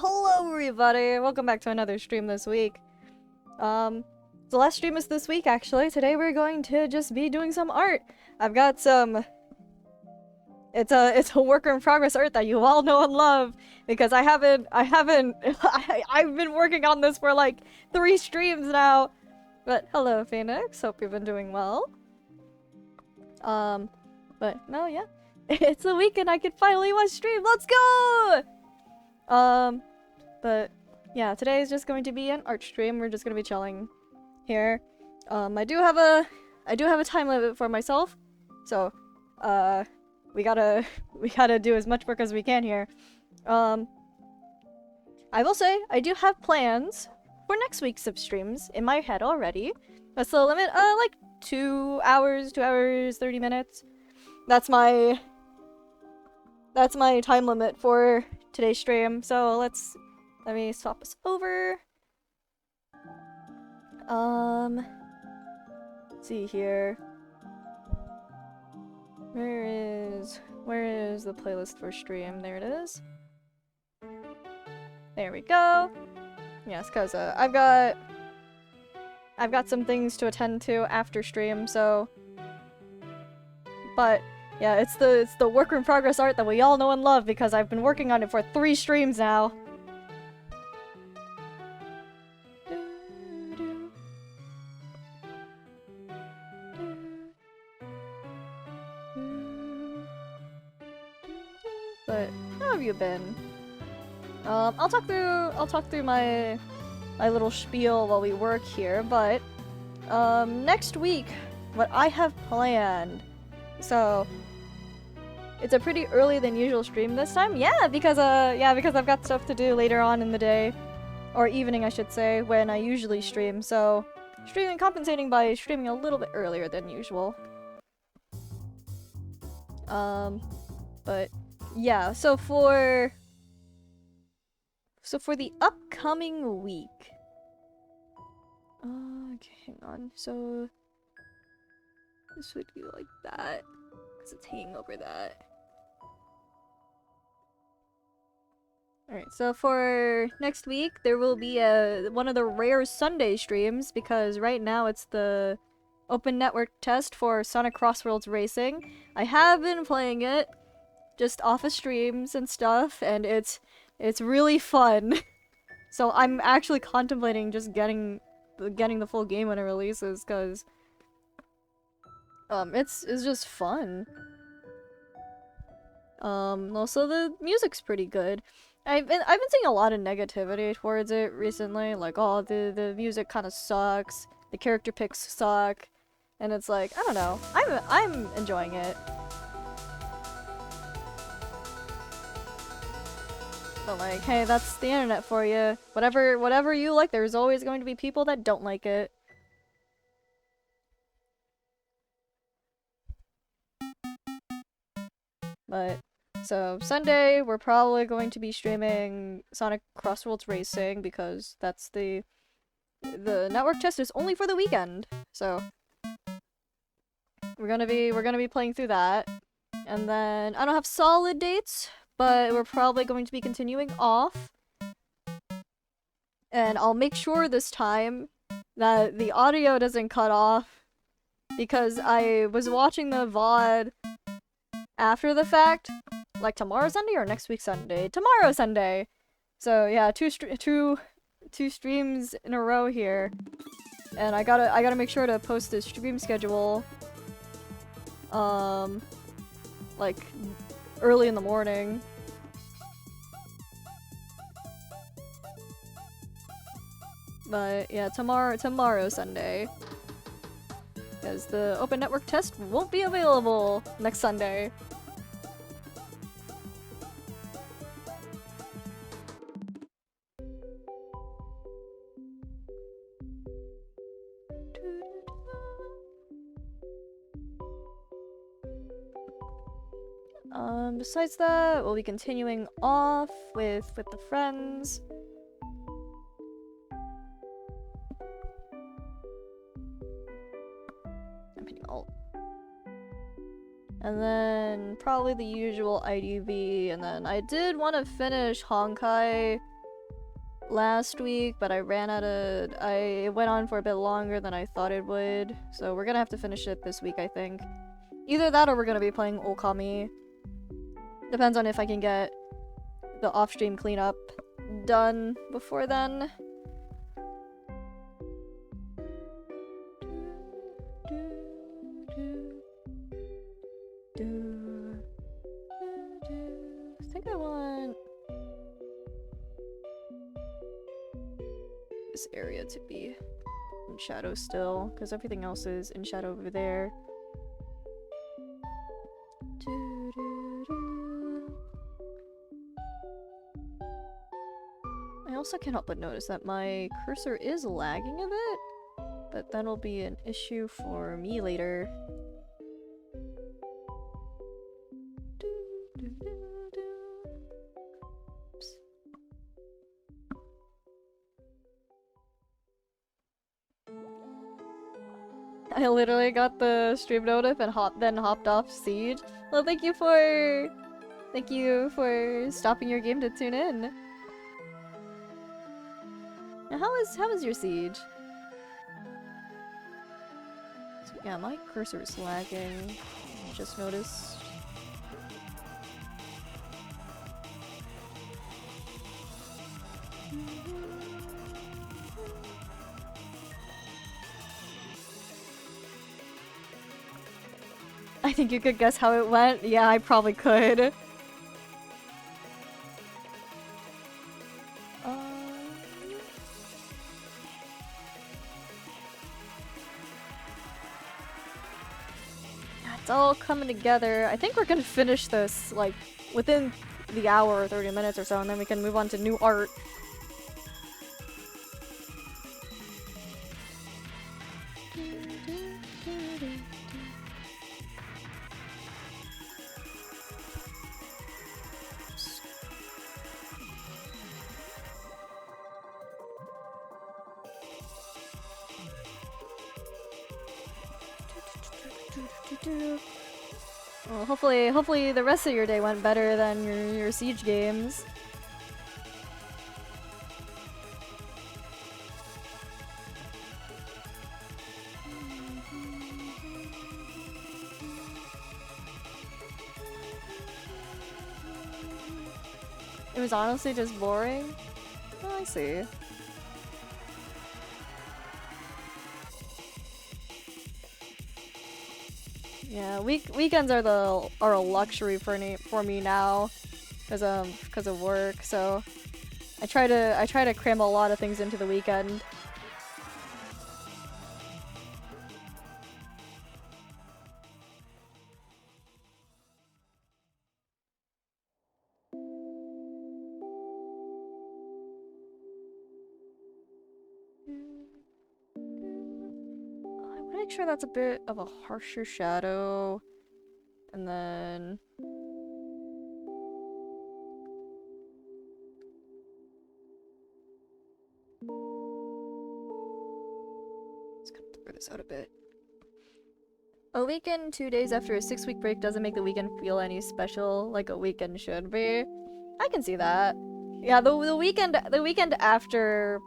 Hello everybody! Welcome back to another stream this week. The last stream is this week actually. Today we're going to just be doing some art. I've got some... It's a work in progress art that you all know and love because I've been working on this for like 3 streams now. But hello Phoenix, hope you've been doing well. But no, yeah. It's the weekend, I can finally watch stream. Let's go! But yeah, today is just going to be an art stream. We're just gonna be chilling here. I do have a time limit for myself, so we gotta do as much work as we can here. I will say I do have plans for next week's streams in my head already. That's the limit. Like 2 hours, 30 minutes. That's my time limit for today's stream. So let me swap this over. Let's see here. Where is the playlist for stream? There it is. There we go. Yes, cause I've got some things to attend to after stream, so. But yeah, it's the work in progress art that we all know and love because I've been working on it for 3 streams now. But how have you been? I'll talk through my little spiel while we work here, but next week what I have planned. So it's a pretty early than usual stream this time. Yeah, because I've got stuff to do later on in the day or evening, I should say, when I usually stream. So compensating by streaming a little bit earlier than usual. But yeah, so for the upcoming week. Okay, hang on. So this would be like that, because it's hanging over that. Alright, so for next week, there will be one of the rare Sunday streams, because right now it's the open network test for Sonic Crossworlds Racing. I have been playing it, just off of streams and stuff, and it's really fun. So I'm actually contemplating just getting the full game when it releases, because it's just fun. Also the music's pretty good. I've been seeing a lot of negativity towards it recently, like, oh, the music kind of sucks, the character picks suck, and it's like, I don't know, I'm enjoying it. But like, hey, that's the internet for you. Whatever you like, there's always going to be people that don't like it. But so Sunday we're probably going to be streaming Sonic Crossworlds Racing because that's the network test is only for the weekend. So we're gonna be playing through that. And then I don't have solid dates, but we're probably going to be continuing off. And I'll make sure this time that the audio doesn't cut off, because I was watching the VOD after the fact, like tomorrow Sunday or next week Sunday? Tomorrow Sunday. So yeah, two streams in a row here, and I gotta make sure to post the stream schedule, like early in the morning. But yeah, tomorrow Sunday, because the open network test won't be available next Sunday. Besides that, we'll be continuing off with the friends. I'm hitting alt. And then probably the usual IDV, and then I did want to finish Honkai last week, but I it went on for a bit longer than I thought it would, so we're gonna have to finish it this week, I think. Either that or we're gonna be playing Okami. Depends on if I can get the off-stream cleanup done before then. I think I want this area to be in shadow still, because everything else is in shadow over there. I also can't help but notice that my cursor is lagging a bit, but that'll be an issue for me later. Oops. I literally got the stream notif and then hopped off Siege. Well, thank you for stopping your game to tune in. How is your Siege? So, yeah, my cursor is lagging. Just noticed. I think you could guess how it went. Yeah, I probably could. It's all coming together. I think we're gonna finish this, like, within the hour or 30 minutes or so, and then we can move on to new art. Well, hopefully the rest of your day went better than your Siege games. It was honestly just boring. Oh, I see. Yeah, weekends are a luxury for me now, because of work. So I try to cram a lot of things into the weekend. Make sure that's a bit of a harsher shadow, and then just gonna blur this out a bit. A weekend 2 days after a 6-week break doesn't make the weekend feel any special like a weekend should be. I can see that. Yeah, the weekend after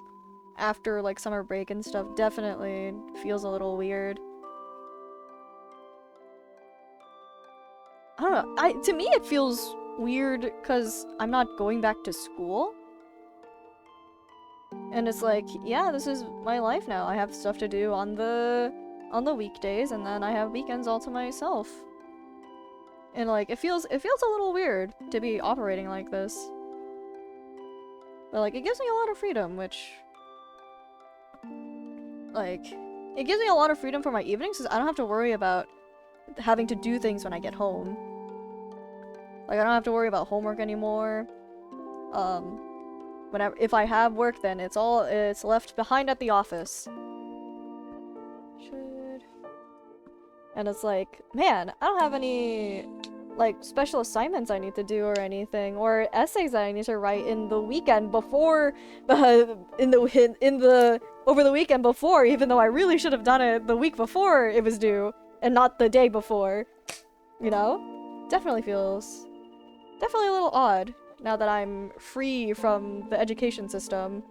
like summer break and stuff definitely feels a little weird. I don't know. To me it feels weird cuz I'm not going back to school. And it's like, yeah, this is my life now. I have stuff to do on the weekdays, and then I have weekends all to myself. And like, it feels a little weird to be operating like this. But like, it gives me a lot of freedom, which like, it gives me a lot of freedom for my evenings because I don't have to worry about having to do things when I get home. Like, I don't have to worry about homework anymore. If I have work, then it's left behind at the office. And it's like, man, I don't have any like special assignments I need to do or anything, or essays that I need to write in the weekend before over the weekend before, even though I really should have done it the week before it was due and not the day before. You know? Definitely feels a little odd now that I'm free from the education system.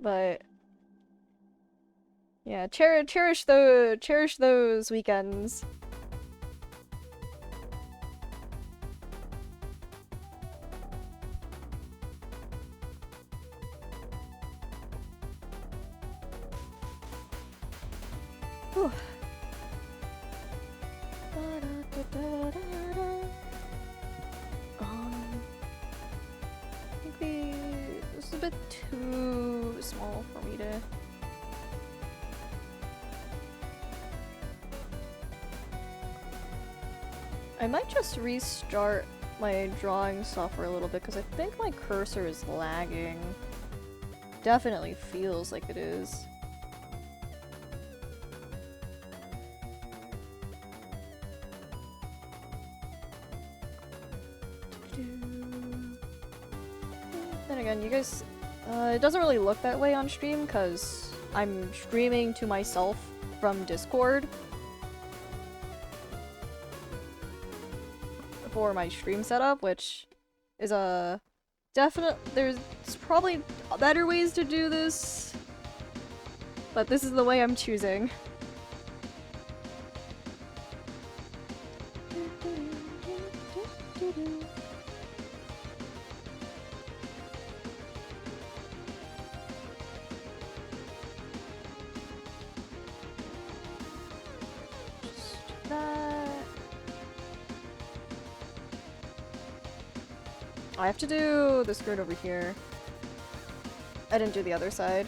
But yeah, cherish those weekends. Whew. I think this is a bit too small for me to. I might just restart my drawing software a little bit because I think my cursor is lagging. Definitely feels like it is. Then again, you guys, it doesn't really look that way on stream because I'm streaming to myself from Discord for my stream setup, which is a there's probably better ways to do this, but this is the way I'm choosing. I have to do the skirt over here. I didn't do the other side.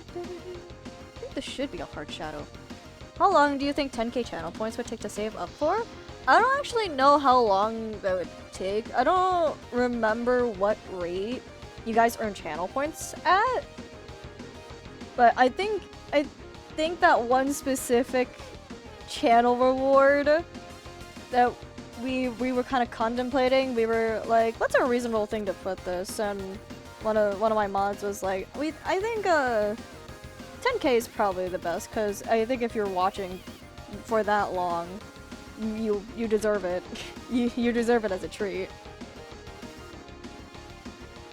I think this should be a hard shadow. How long do you think 10k channel points would take to save up for? I don't actually know how long that would take. I don't remember what rate you guys earn channel points at. But I think that one specific channel reward that we were kind of contemplating, we were like, what's a reasonable thing to put this? And one of my mods was like, I think 10k is probably the best, because I think if you're watching for that long, you deserve it. you deserve it as a treat.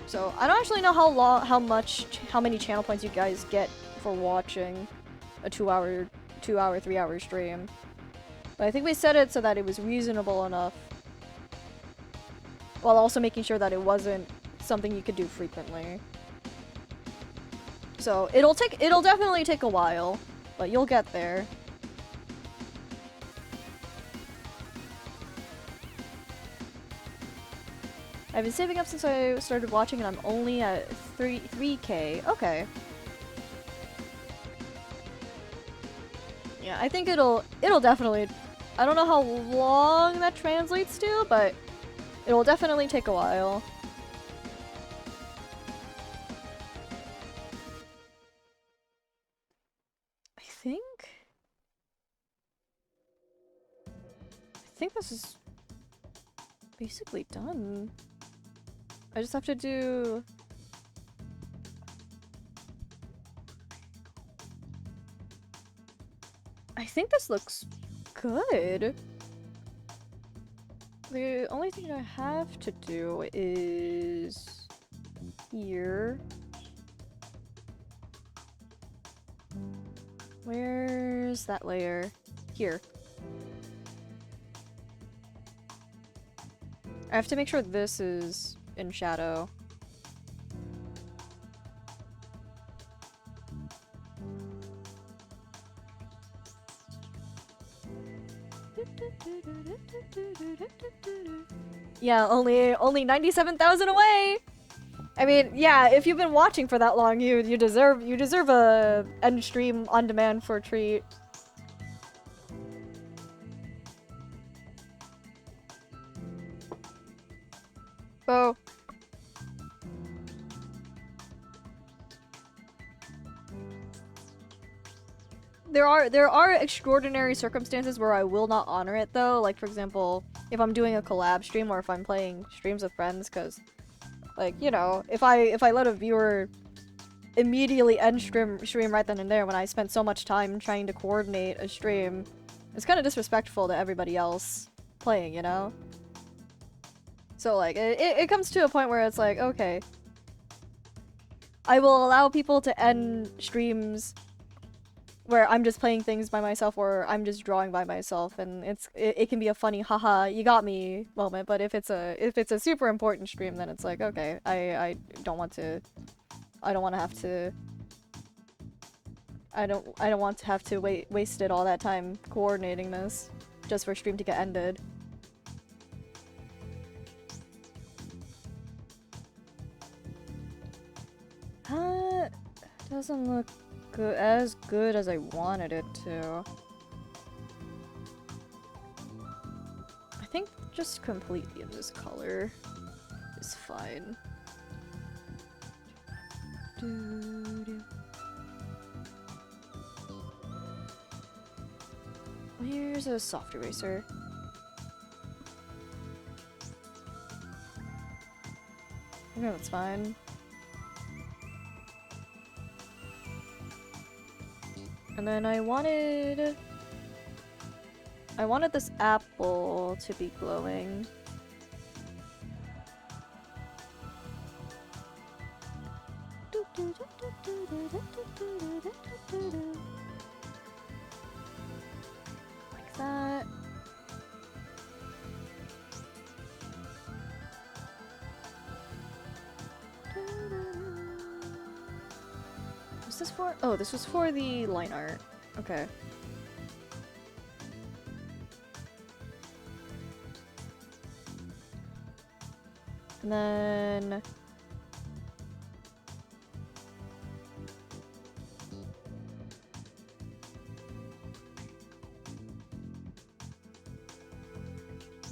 So I don't actually know how many channel points you guys get for watching a 2-hour, 3-hour stream. But I think we set it so that it was reasonable enough, while also making sure that it wasn't something you could do frequently. So it'll definitely take a while, but you'll get there. I've been saving up since I started watching and I'm only at 3k. Okay. Yeah, I think it'll definitely, I don't know how long that translates to, but it will definitely take a while. think this is basically done. I just have to do... I think this looks good. The only thing I have to do is here. Where's that layer? Here. I have to make sure this is in shadow. Yeah, only 97,000 away. I mean, yeah, if you've been watching for that long, you deserve a end stream on demand for a treat. Oh. There are extraordinary circumstances where I will not honor it though, like for example, if I'm doing a collab stream or if I'm playing streams with friends, cause like, you know, if I let a viewer immediately end stream right then and there when I spent so much time trying to coordinate a stream, it's kind of disrespectful to everybody else playing, you know? So like, it comes to a point where it's like, okay, I will allow people to end streams where I'm just playing things by myself or I'm just drawing by myself, and it can be a funny haha you got me moment, but if it's a super important stream, then it's like, okay, I don't want to have to I don't want to have to wasted all that time coordinating this just for stream to get ended. Doesn't look as good as I wanted it to. I think just completely in this color is fine. Here's a soft eraser. Okay, that's fine. And then I wanted this apple to be glowing. Like that. What's this for? Oh, this was for the line art. Okay. And then...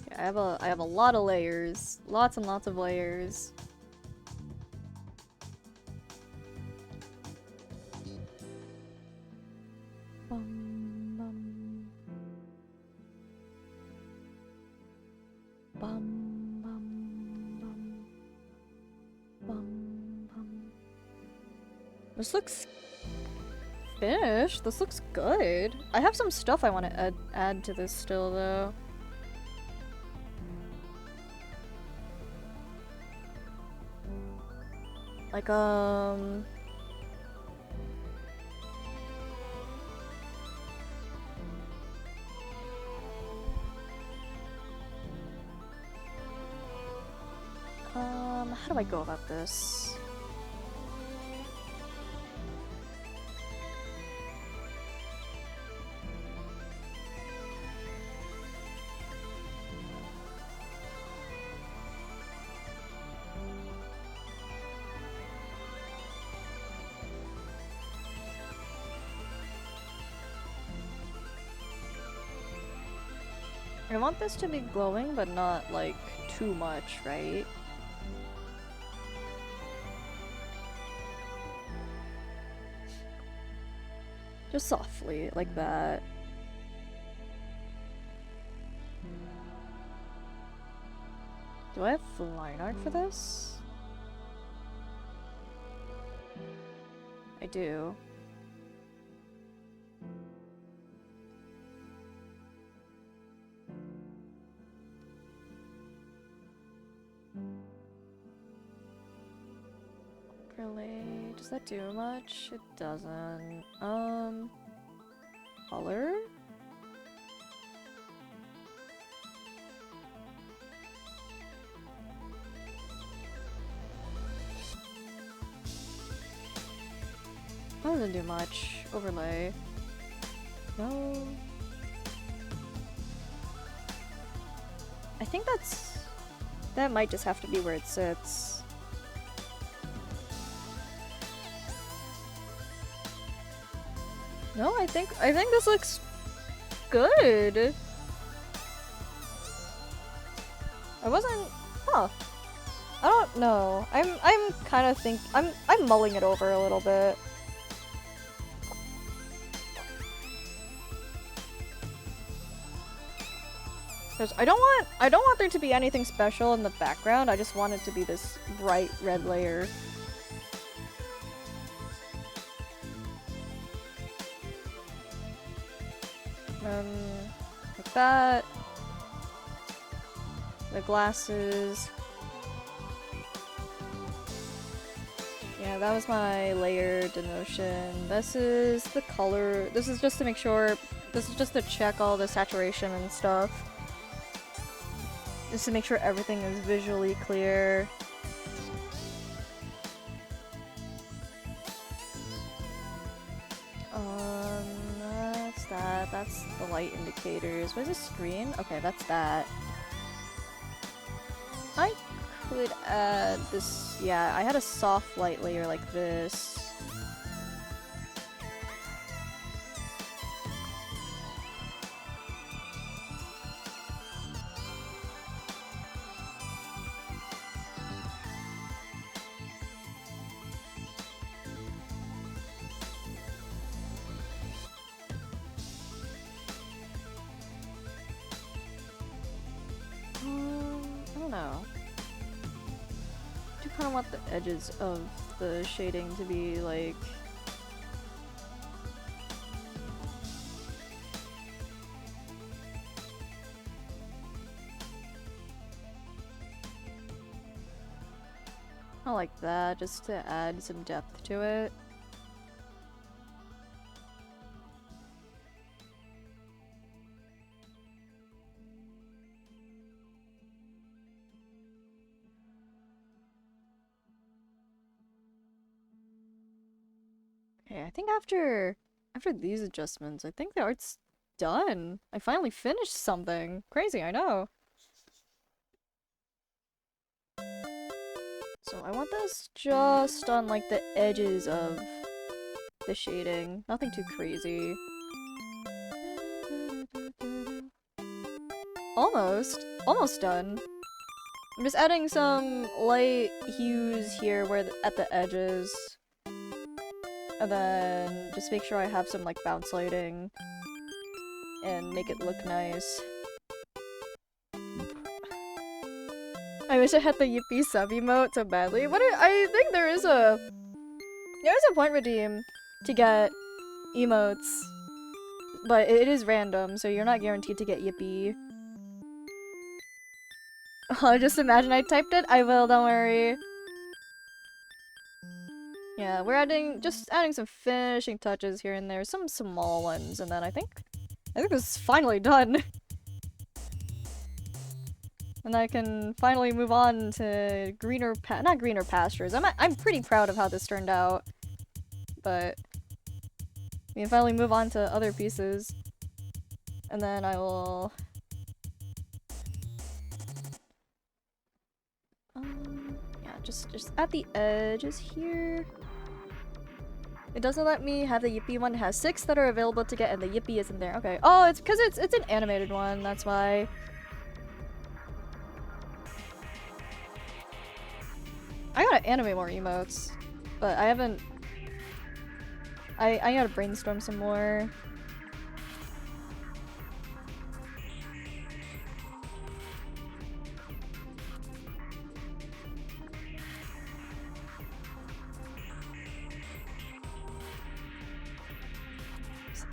yeah, I have a lot of layers. Lots and lots of layers. This looks finished. This looks good. I have some stuff I want to add to this still, though. Like, how do I go about this? I want this to be glowing, but not, like, too much, right? Just softly, like that. Do I have line art for this? I do. Really? Does that do much? It doesn't. Color? That doesn't do much. Overlay. No. I think that might just have to be where it sits. No, I think this looks good. I wasn't. Huh. I don't know. I'm kind of I'm mulling it over a little bit. Because I don't want there to be anything special in the background. I just want it to be this bright red layer. Like that. The glasses. Yeah, that was my layer denotion. This is the color. This is just to make sure. This is just to check all the saturation and stuff. Just to make sure everything is visually clear. That's that. That's the light indicators. What is this screen? Okay, that's that. I could add this. Yeah, I had a soft light layer like this. I don't know. I do kind of want the edges of the shading to be like... I like that, just to add some depth to it. Okay, I think after these adjustments, I think the art's done. I finally finished something. Crazy, I know. So I want this just on like the edges of the shading. Nothing too crazy. Almost done. I'm just adding some light hues here at the edges. And then just make sure I have some like bounce lighting and make it look nice. I wish I had the Yippee sub emote so badly. I think there is a point redeem to get emotes, but it is random, so you're not guaranteed to get Yippee. Oh, just imagine I typed it. I will, don't worry. Yeah, we're just adding some finishing touches here and there, some small ones, and then I think this is finally done. And I can finally move on to not greener pastures. I'm pretty proud of how this turned out, but we can finally move on to other pieces, and then I will. Yeah, just at the edges here. It doesn't let me have the Yippee one. It has 6 that are available to get, and the Yippee isn't there. Okay. Oh, it's because it's an animated one. That's why. I gotta animate more emotes, but I haven't. I gotta brainstorm some more.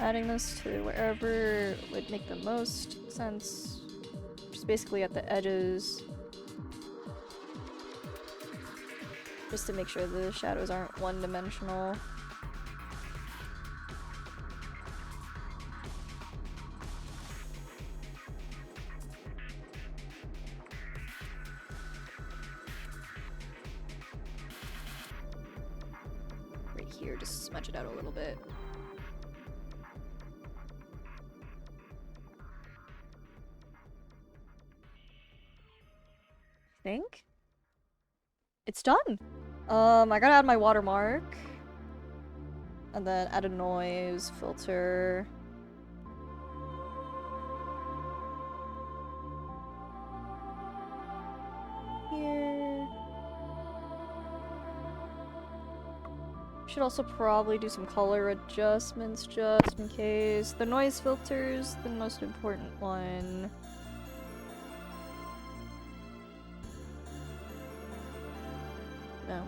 adding this to wherever would make the most sense. Just basically at the edges. Just to make sure the shadows aren't one-dimensional. Right here, just smudge it out a little bit. I think it's done. I gotta add my watermark. And then add a noise filter. Here. Should also probably do some color adjustments just in case. The noise filter's the most important one.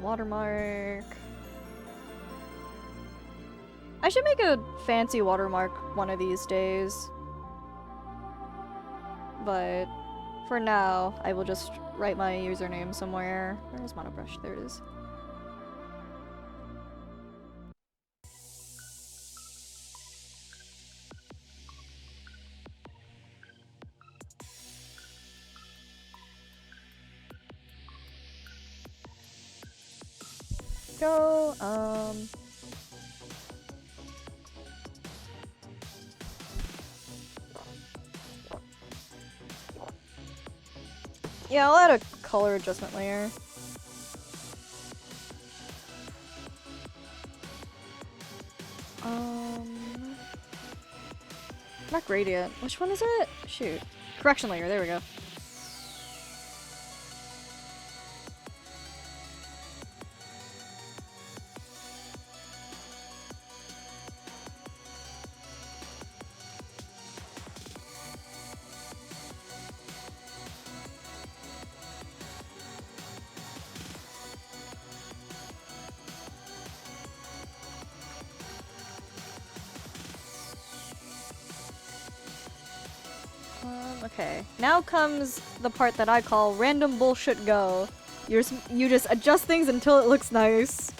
Watermark. I should make a fancy watermark one of these days. But for now, I will just write my username somewhere. Where's Mono Brush? There it is. Go, yeah, I'll add a color adjustment layer. Not gradient. Which one is it? Shoot. Correction layer, there we go. Okay, now comes the part that I call random bullshit go. You just adjust things until it looks nice.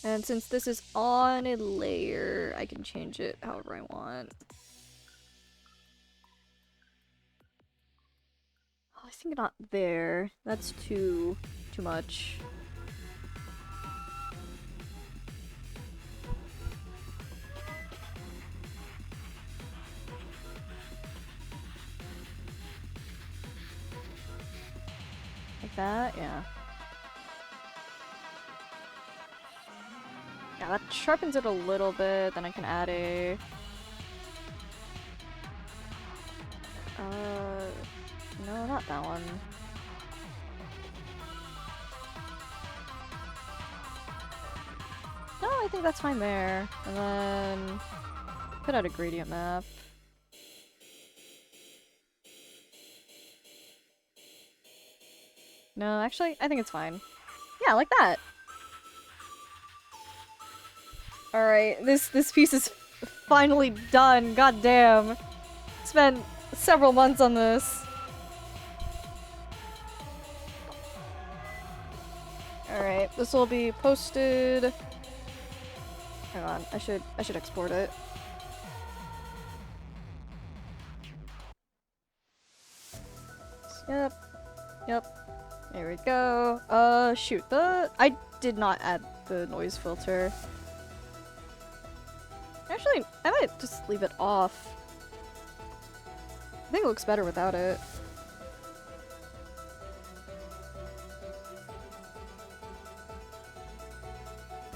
And since this is on a layer, I can change it however I want. Oh, I think not there. That's too much. That, yeah. Yeah, that sharpens it a little bit, then I can add a... no, not that one. No, I think that's fine there. And then... put out a gradient map. No, actually, I think it's fine. Yeah, like that. Alright, this piece is finally done. God damn. Spent several months on this. Alright, this will be posted. Hang on, I should export it. Yep. There we go. Shoot, I did not add the noise filter. Actually, I might just leave it off. I think it looks better without it.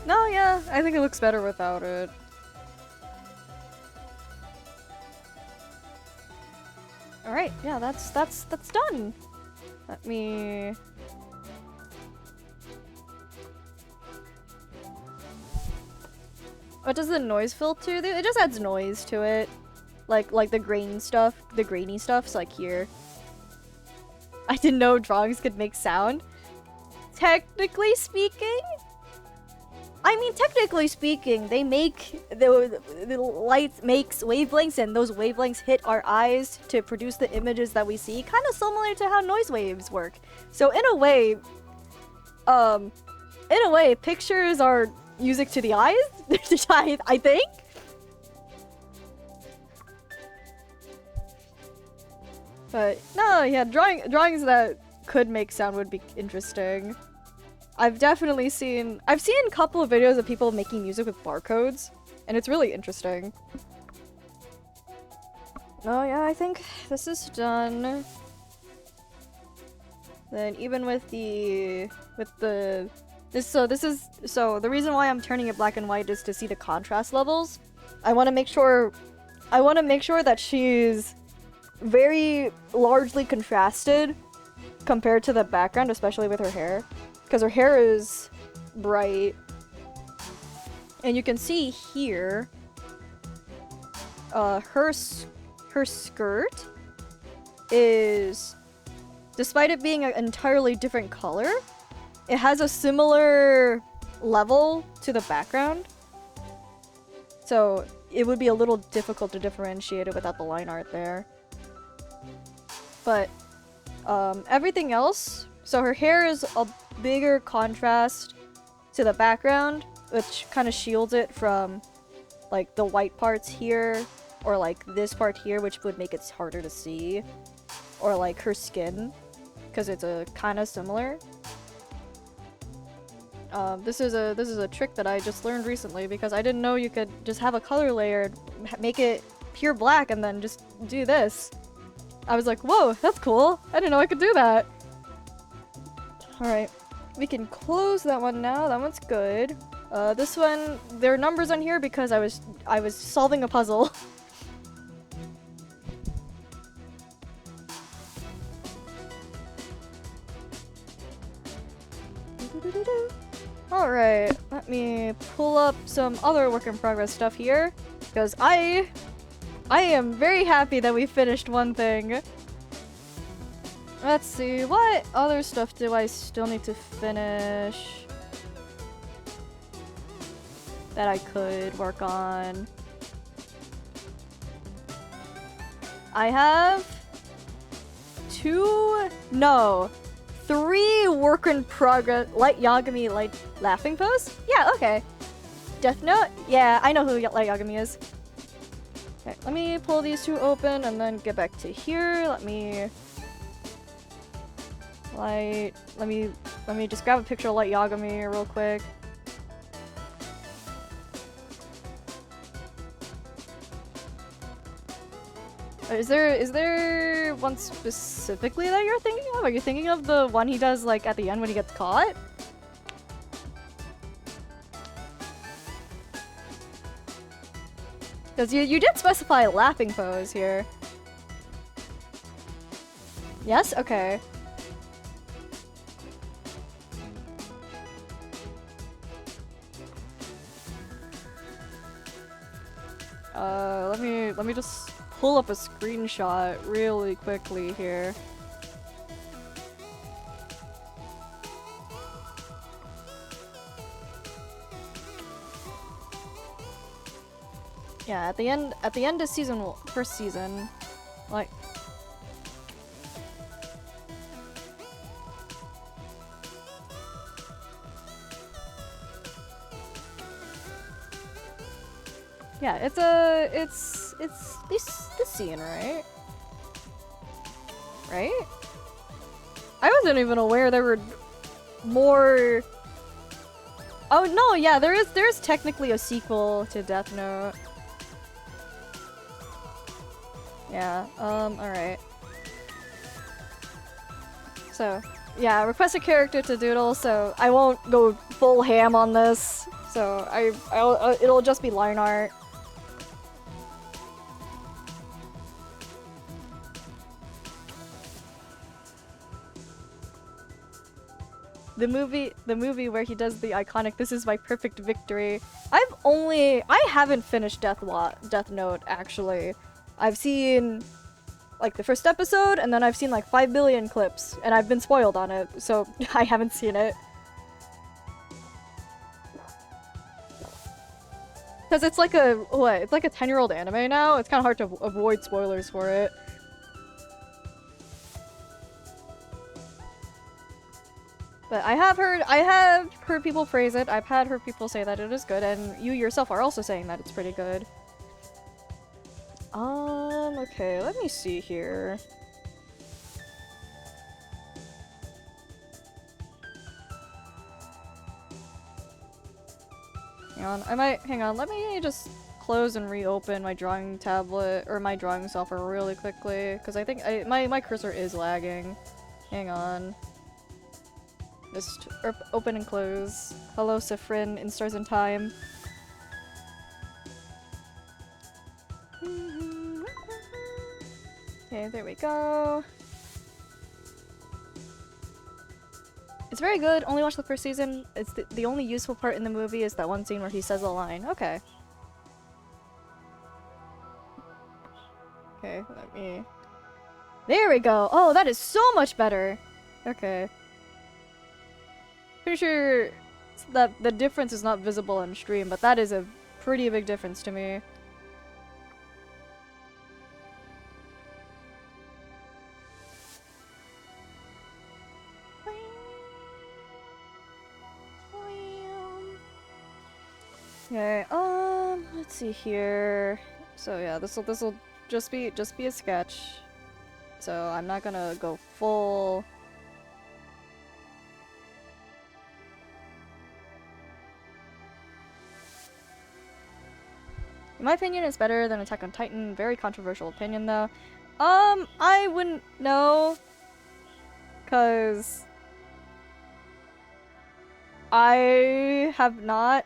No, yeah, I think it looks better without it. Alright, yeah, that's done. Let me... What does the noise filter do? It just adds noise to it. Like the grainy stuff, so like here. I didn't know drawings could make sound. Technically speaking, I mean, technically speaking, they make the light makes wavelengths, and those wavelengths hit our eyes to produce the images that we see, kind of similar to how noise waves work. So in a way, pictures are music to the eyes. I think. But no, yeah, drawings that could make sound would be interesting. I've seen a couple of videos of people making music with barcodes, and it's really interesting. Oh yeah, I think this is done. Then even with the reason why I'm turning it black and white is to see the contrast levels. I want to make sure that she's very largely contrasted compared to the background, especially with her hair. Because her hair is bright. And you can see here, her skirt is, despite it being an entirely different color, it has a similar level to the background. So it would be a little difficult to differentiate it without the line art there. But everything else, so her hair is a bigger contrast to the background, which kind of shields it from like the white parts here, or like this part here, which would make it harder to see, or like her skin, because it's a kind of similar. This is a trick that I just learned recently, because I didn't know you could just have a color layer, make it pure black, and then just do this. I was like, whoa, that's cool. I didn't know I could do that. Alright, we can close that one now. That one's good. This one, there are numbers on here because I was solving a puzzle. Alright, let me pull up some other work in progress stuff here, because I am very happy that we finished one thing. Let's see, what other stuff do I still need to finish that I could work on? I have 3 work in progress. Light Yagami, Light Laughing Pose? Yeah, okay. Death Note? Yeah, I know who Light Yagami is. Okay, let me pull these 2 open and then get back to here. Let me just grab a picture of Light Yagami real quick. Is there one specifically that you're thinking of? Are you thinking of the one he does like at the end when he gets caught? Because you did specify a laughing pose here. Yes? Okay. Let me just pull up a screenshot really quickly here. Yeah, at the end of first season, like yeah, it's this scene, right? Right? I wasn't even aware there were more. Oh no, yeah, there's technically a sequel to Death Note. Yeah, alright. So, yeah, request a character to doodle, so I won't go full ham on this. So, it'll just be line art. The movie where he does the iconic "This is my perfect victory." I haven't finished Death Note, actually. I've seen like the first episode, and then I've seen like 5 billion clips, and I've been spoiled on it, so I haven't seen it. Because it's like a, what? It's like a 10-year-old anime now? It's kind of hard to avoid spoilers for it. But I have heard people praise it. I've heard people say that it is good, and you yourself are also saying that it's pretty good. Okay, let me see here. Hang on, let me just close and reopen my drawing tablet, or my drawing software really quickly, because I think my cursor is lagging. Hang on. Just open and close. Hello, Sifrin, in Stars in Time. Okay, there we go. It's very good. Only watch the first season. It's the only useful part in the movie is that one scene where he says a line. Okay. Okay, let me... There we go! Oh, that is so much better! Okay. Pretty sure that the difference is not visible on stream, but that is a pretty big difference to me. Okay, let's see here. So yeah, this'll just be a sketch. So I'm not gonna go full. In my opinion, it's better than Attack on Titan. Very controversial opinion though. I wouldn't know, 'cause I have not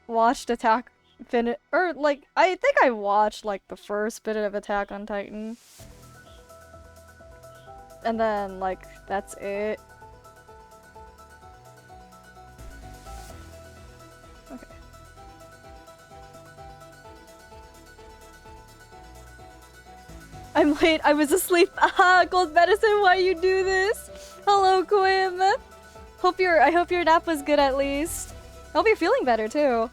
watched or like I think I watched like the first bit of Attack on Titan, and then like that's it. Okay. I'm late. I was asleep. Aha, Gold Medicine. Why you do this? Hello, Quim. I hope your nap was good at least. I hope you're feeling better too.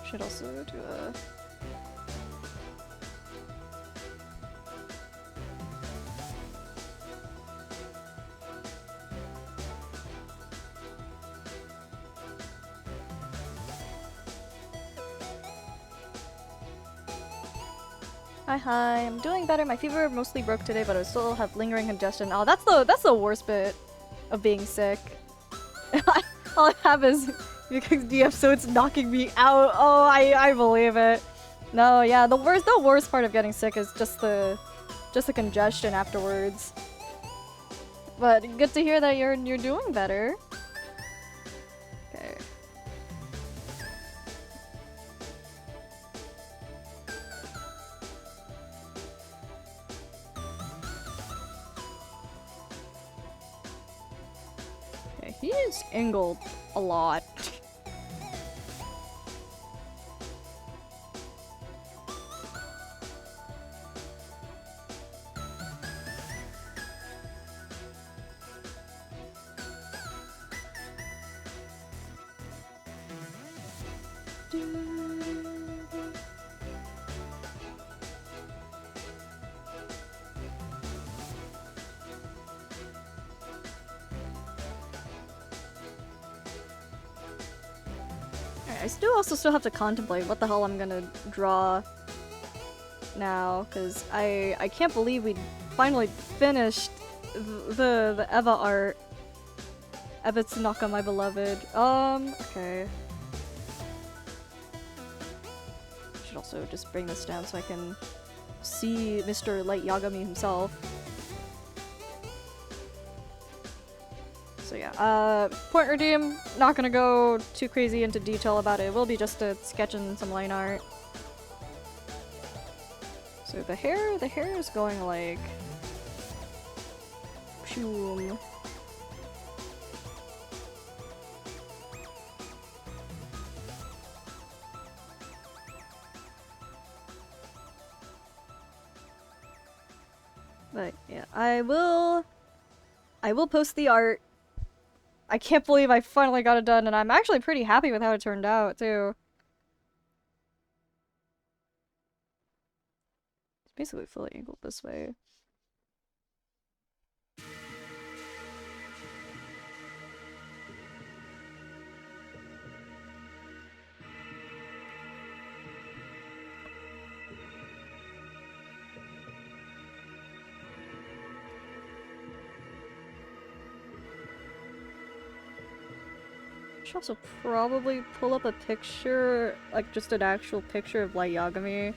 Should also do a... Hi, I'm doing better. My fever mostly broke today, but I still have lingering congestion. Oh, that's the worst bit of being sick. All I have is because the episode's knocking me out. Oh, I believe it. No, yeah, the worst part of getting sick is just the congestion afterwards. But good to hear that you're doing better. Okay. Okay, he is angled a lot. I still have to contemplate what the hell I'm gonna draw now, because I can't believe we finally finished the Eva art. Eva Tsunaka, my beloved. Okay. Should also just bring this down so I can see Mr. Light Yagami himself. So yeah, point redeem, not gonna go too crazy into detail about it. It will be just a sketch and some line art. So the hair is going like... Shoom. But yeah, I will post the art. I can't believe I finally got it done, and I'm actually pretty happy with how it turned out, too. It's basically fully angled this way. Should also probably pull up a picture, like just an actual picture of Light Yagami,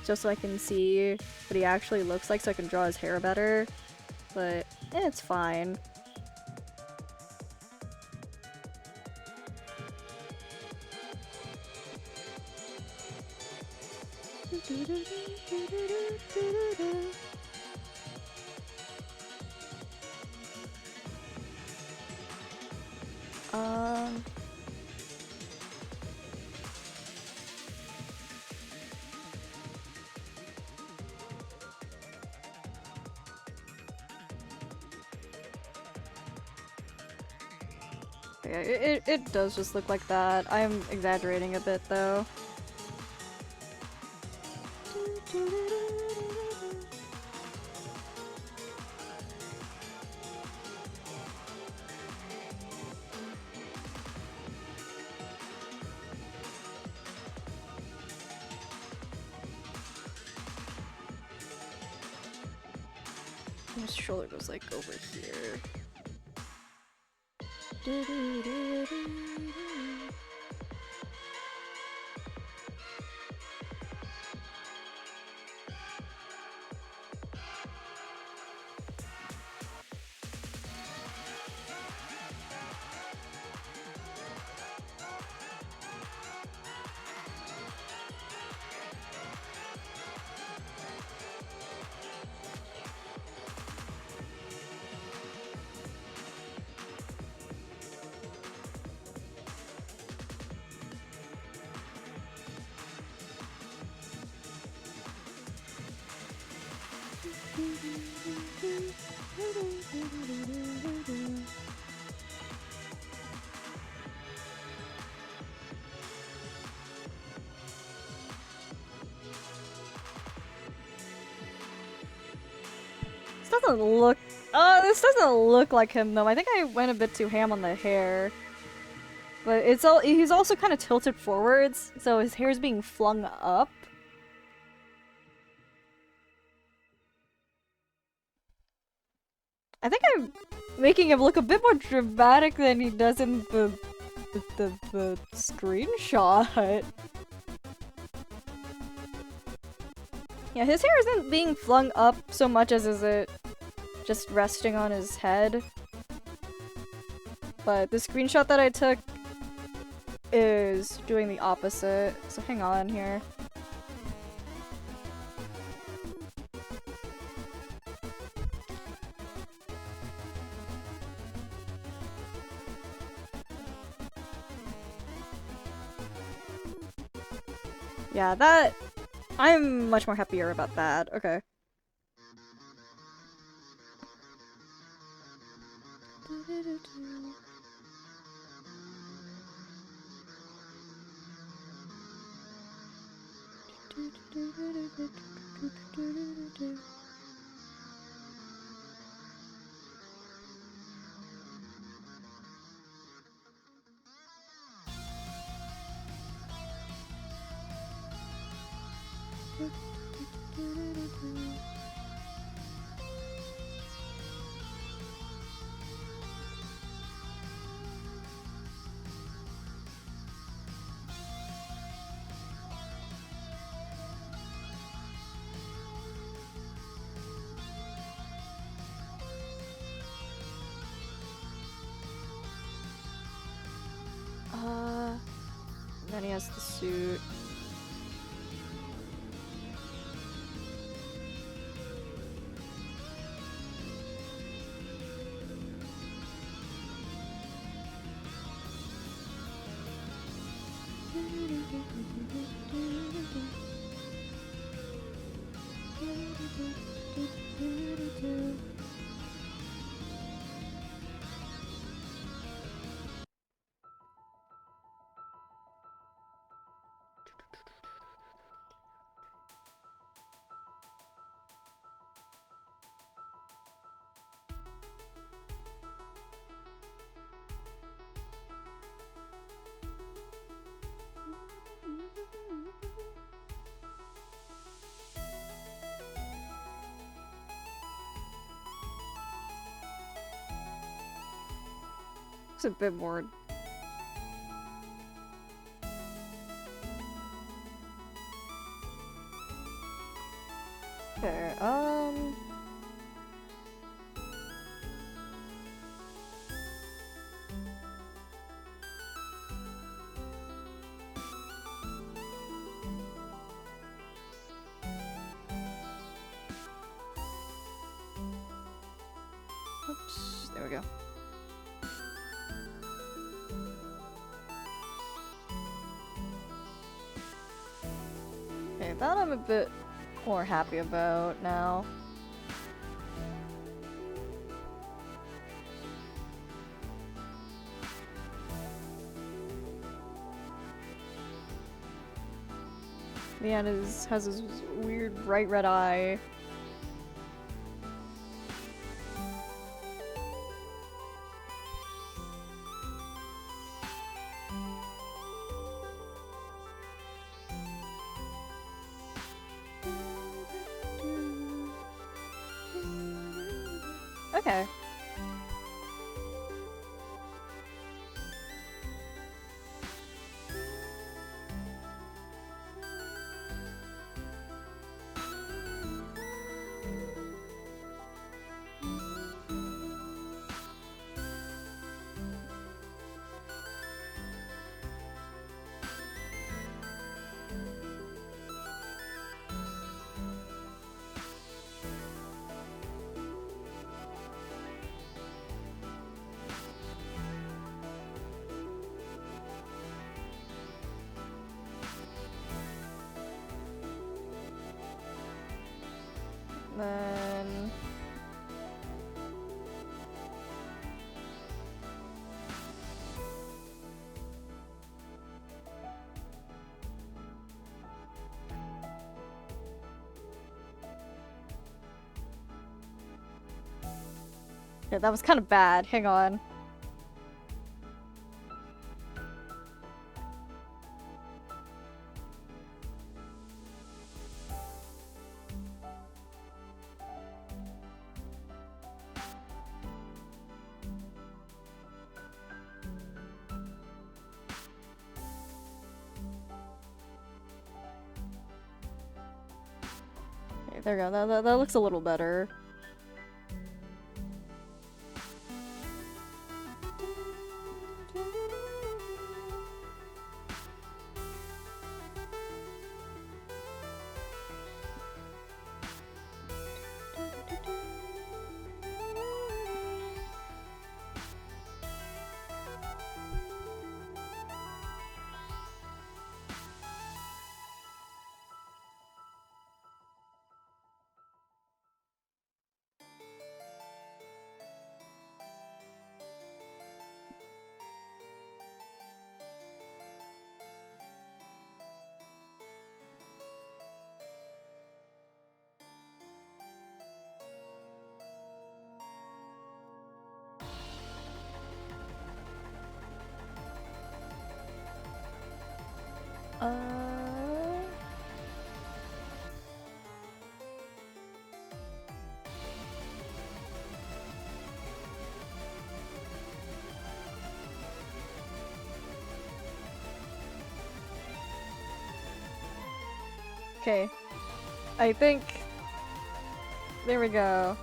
just so I can see what he actually looks like, so I can draw his hair better. But it's fine. Yeah, it does just look like that. I'm exaggerating a bit, though. His shoulder goes like over here. This doesn't look like him though. I think I went a bit too ham on the hair. But he's also kind of tilted forwards, so his hair's being flung up. I think I'm making him look a bit more dramatic than he does in the screenshot. Yeah, his hair isn't being flung up so much as is it just resting on his head. But the screenshot that I took is doing the opposite, so hang on here. Yeah, I'm much more happier about that. Okay. Then he has the suit. Looks a bit more. Okay, oops, there we go. Okay, that I'm a bit more happy about now. Leanne has this weird bright red eye. Okay. Then yeah, that was kind of bad. Hang on. Okay, there we go. That looks a little better. Uh... Okay. I think... There we go.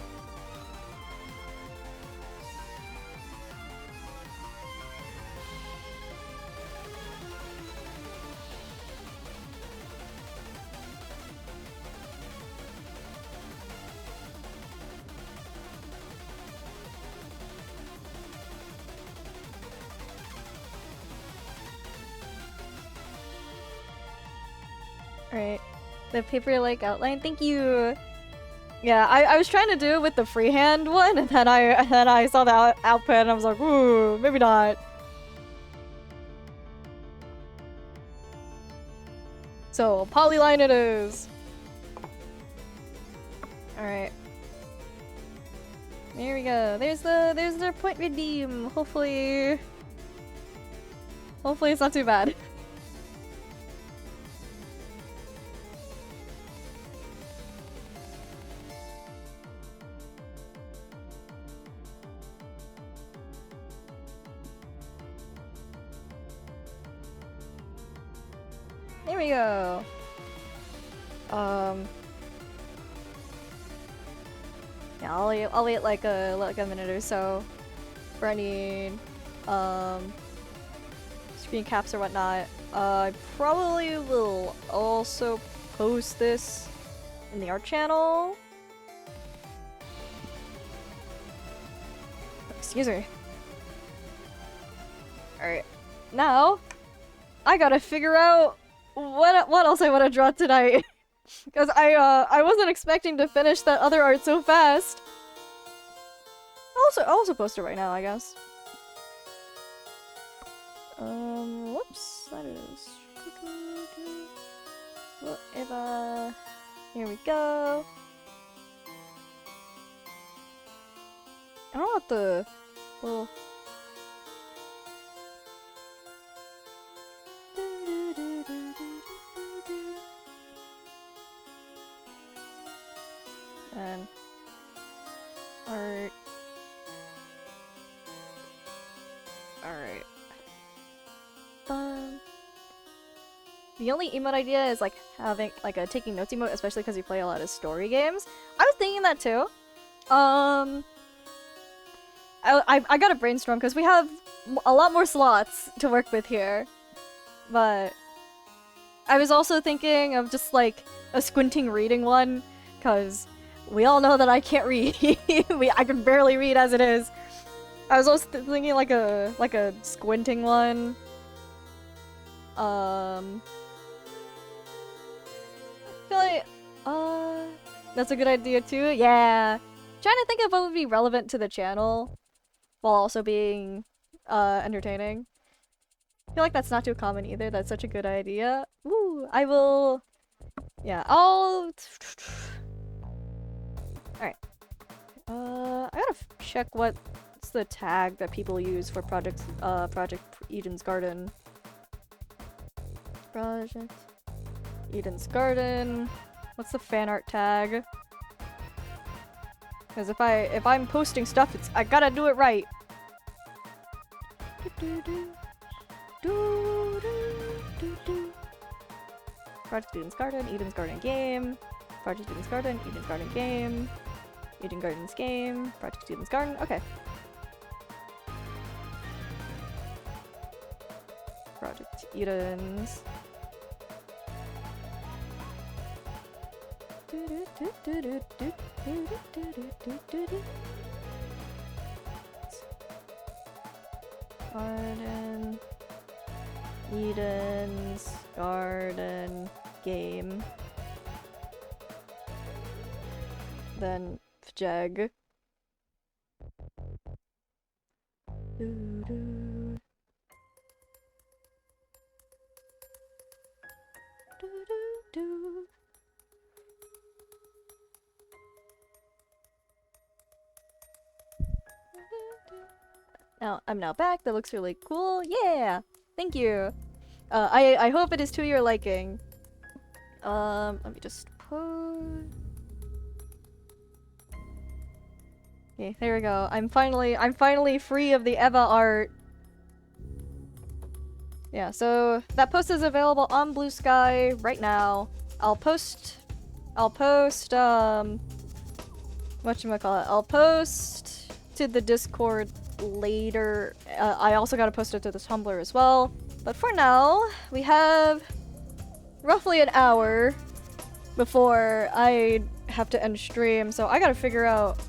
Alright. The paper-like outline. Thank you! Yeah, I was trying to do it with the freehand one, and then I saw the output, and I was like, ooh, maybe not. So, polyline it is. Alright. There we go. There's the point redeem. Hopefully it's not too bad. There we go. Yeah, I'll wait like a minute or so for any screen caps or whatnot. I probably will also post this in the art channel. Excuse me. Alright. Now, I gotta figure out what else I want to draw tonight. Because I wasn't expecting to finish that other art so fast. I'll also post it right now, I guess. Whoops, that is... Whatever. Here we go. I don't know what the... Well... And... Art... Alright. The only emote idea is like having like a taking notes emote, especially because you play a lot of story games. I was thinking that too. I gotta brainstorm because we have a lot more slots to work with here. But I was also thinking of just like a squinting reading one, because we all know that I can't read. I can barely read as it is. I was also thinking like a squinting one. I feel like that's a good idea too. Yeah. Trying to think of what would be relevant to the channel while also being entertaining. I feel like that's not too common either. That's such a good idea. Woo! I will... Yeah, I'll... Alright. I gotta check what's the tag that people use for Project Eden's Garden. Project Eden's Garden. What's the fan art tag? Because if I'm posting stuff, I gotta do it right. Project Eden's Garden, Eden's Garden game, Project Eden's Garden, Eden's Garden game, Eden Garden's game, Project Eden's Garden. Okay. Project Eden's. Garden. Eden's Garden game. Then Jag. Now I'm now back. That looks really cool. Yeah, thank you. I hope it is to your liking. Let me just pause. Okay, there we go. I'm finally free of the Eva art. Yeah, so that post is available on Blue Sky right now. I'll post whatchamacallit, I'll post to the Discord later. I also gotta post it to the Tumblr as well. But for now, we have roughly an hour before I have to end stream, so I gotta figure out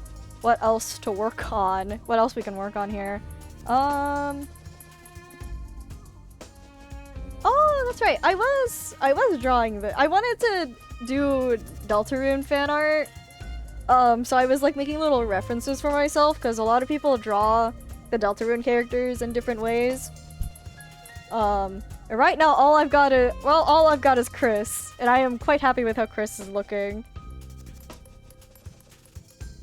what else to work on. What else we can work on here. Oh, that's right. I was drawing I wanted to do Deltarune fan art So I was like making little references for myself because a lot of people draw the Deltarune characters in different ways. And right now all I've got is Chris, and I am quite happy with how Chris is looking.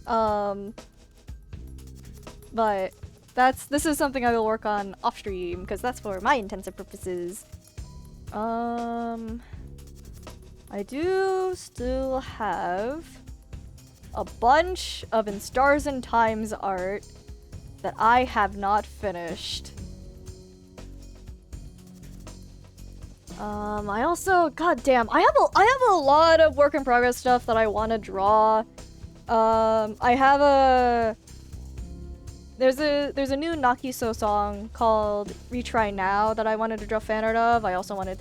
But this is something I will work on off stream because that's for my intensive purposes. I do still have a bunch of In Stars and Times art that I have not finished. I also, goddamn, I have a lot of work in progress stuff that I want to draw. I have there's a new Nakiso song called Retry Now that I wanted to draw fan art of. I also wanted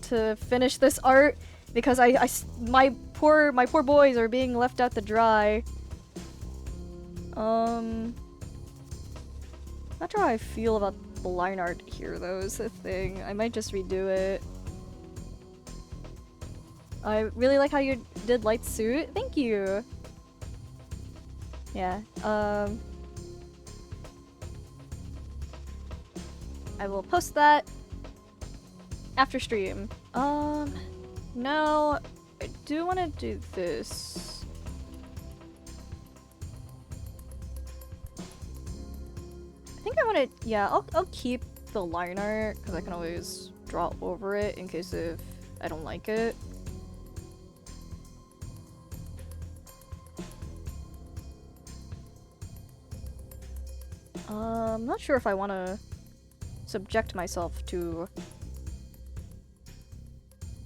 to finish this art because my poor boys are being left out to dry. Not sure how I feel about the line art here though, is the thing. I might just redo it. I really like how you did Light Suit. Thank you. Yeah, I will post that after stream. No, I do want to do this. I think I want to, yeah, I'll keep the line art because I can always draw over it in case if I don't like it. I'm not sure if I want to subject myself to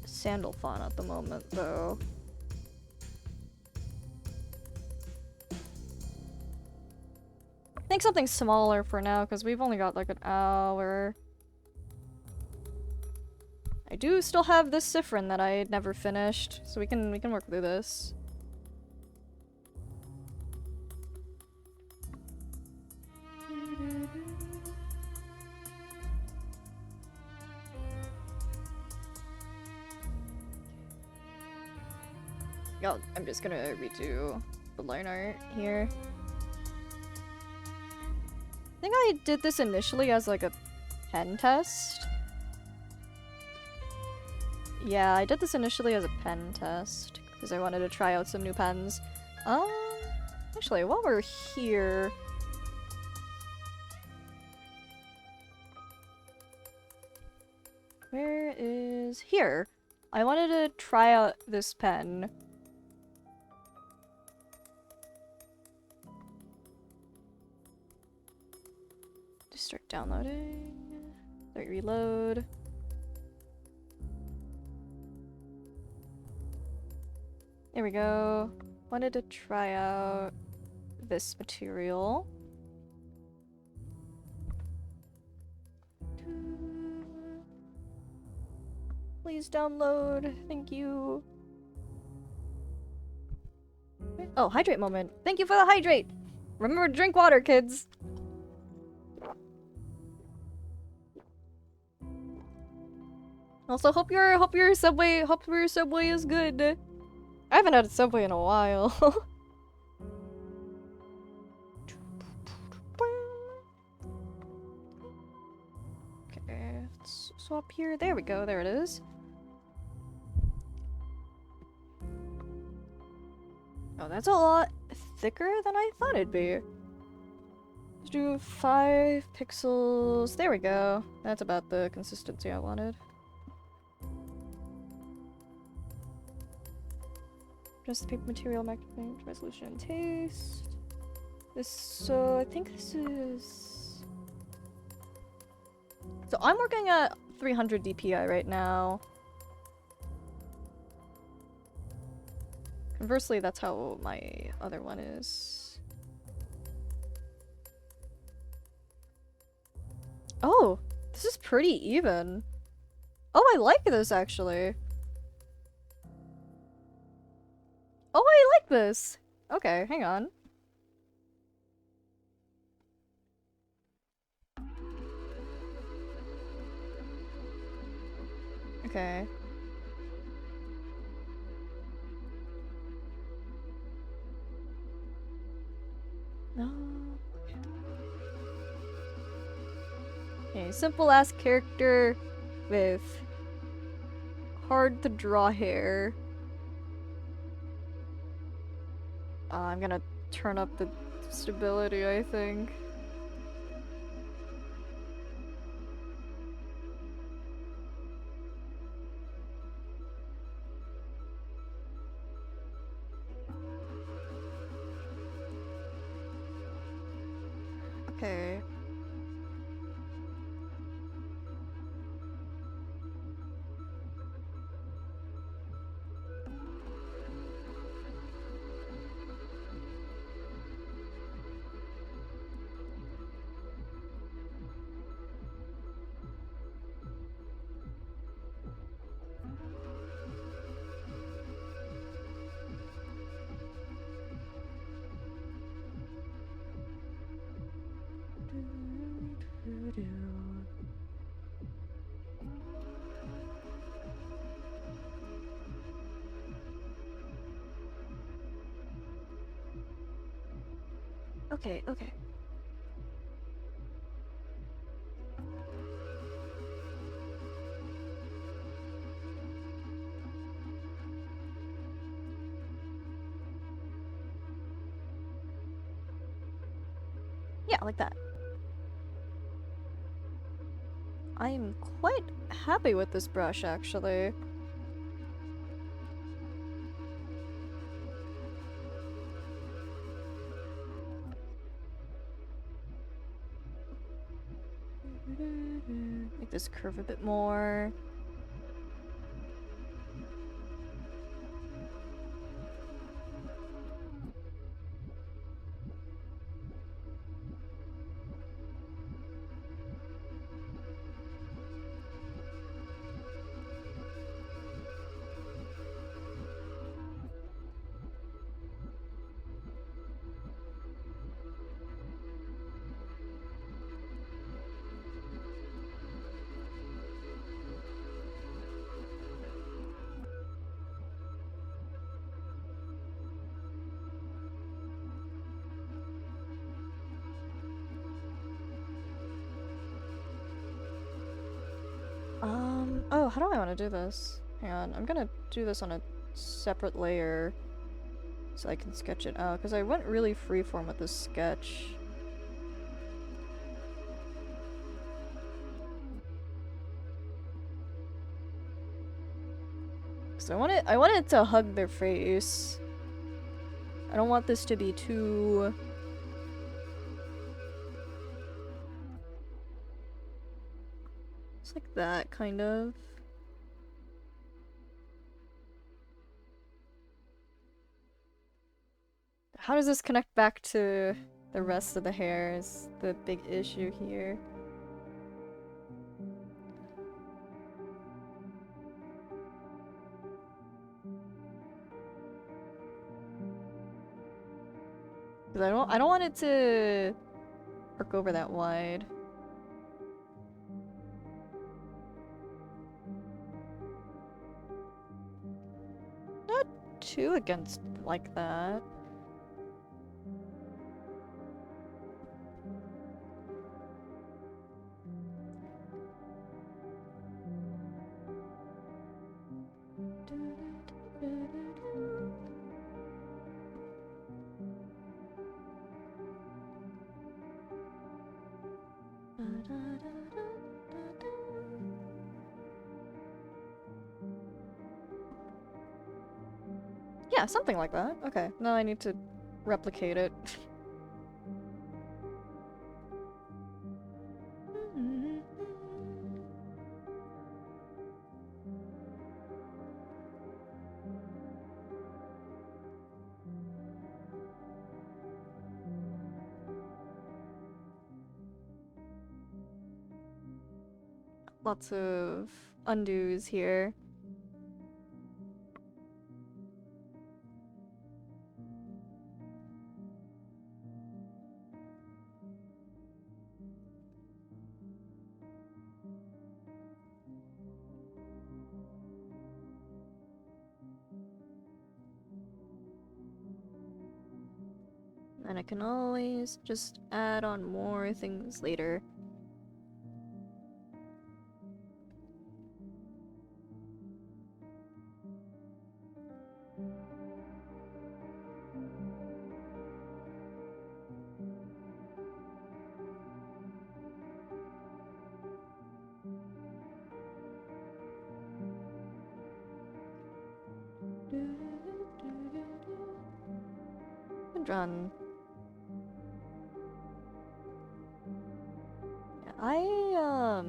sandal font at the moment, though. I think something smaller for now, because we've only got like an hour. I do still have this Siffrin that I never finished, so we can work through this. Oh, I'm just gonna redo the line art here. I think I did this initially as like a pen test. Yeah, I did this initially as a pen test because I wanted to try out some new pens. Actually, while we're here, where is here? I wanted to try out this pen. Just start downloading. Start reload. There we go. Wanted to try out this material. Please download. Thank you. Oh, hydrate moment. Thank you for the hydrate. Remember to drink water, kids. Also, hope your subway is good. I haven't had a Subway in a while. Okay, let's swap here. There we go, there it is. Oh, that's a lot thicker than I thought it'd be. Let's do 5 pixels. There we go. That's about the consistency I wanted. Just the paper material, magnifying resolution, and taste. This, so I think this is... So I'm working at 300 DPI right now. Conversely, that's how my other one is. Oh, this is pretty even. Oh, I like this actually. Oh, I like this! Okay, hang on. Okay. A simple ass character with hard to draw hair. I'm gonna turn up the stability, I think. Okay. Okay, okay. Yeah, like that. I am quite happy with this brush, actually. Make this curve a bit more. Oh, how do I want to do this? Hang on, I'm gonna do this on a separate layer so I can sketch it out, because I went really freeform with this sketch. Because I want it to hug their face. I don't want this to be too... It's like that, kind of. How does this connect back to the rest of the hair is the big issue here. Because I don't want it to arc over that wide. Not too against like that. Yeah, something like that. Okay, now I need to replicate it. Lots of undos here. And I can always just add on more things later. I'm done. Yeah,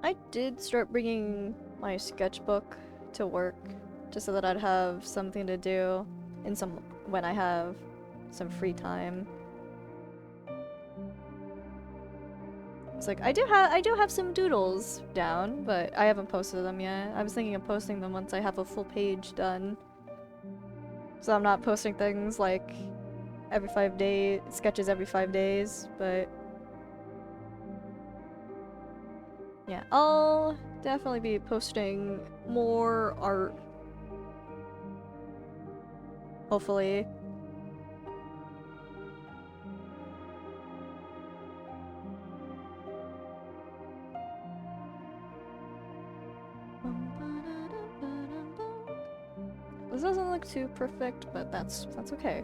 I did start bringing my sketchbook to work just so that I'd have something to do when I have some free time. It's like I do have some doodles down, but I haven't posted them yet. I was thinking of posting them once I have a full page done. So I'm not posting things like every 5 days, sketches every 5 days, but yeah, I'll definitely be posting more art. Hopefully. This doesn't look too perfect, but that's okay.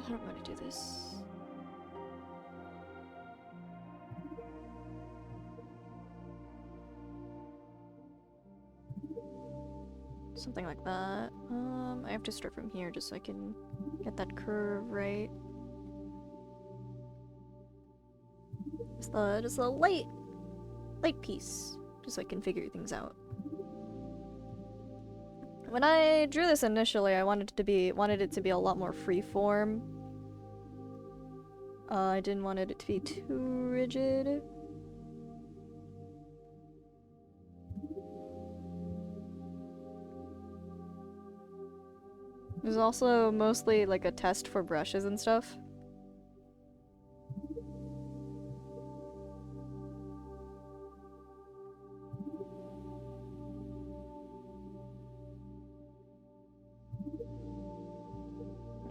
How do I want to do this? Something like that. I have to start from here just so I can get that curve right. Just a light piece, just so I can figure things out. When I drew this initially, I wanted it to be a lot more freeform. I didn't want it to be too rigid. It was also mostly like a test for brushes and stuff.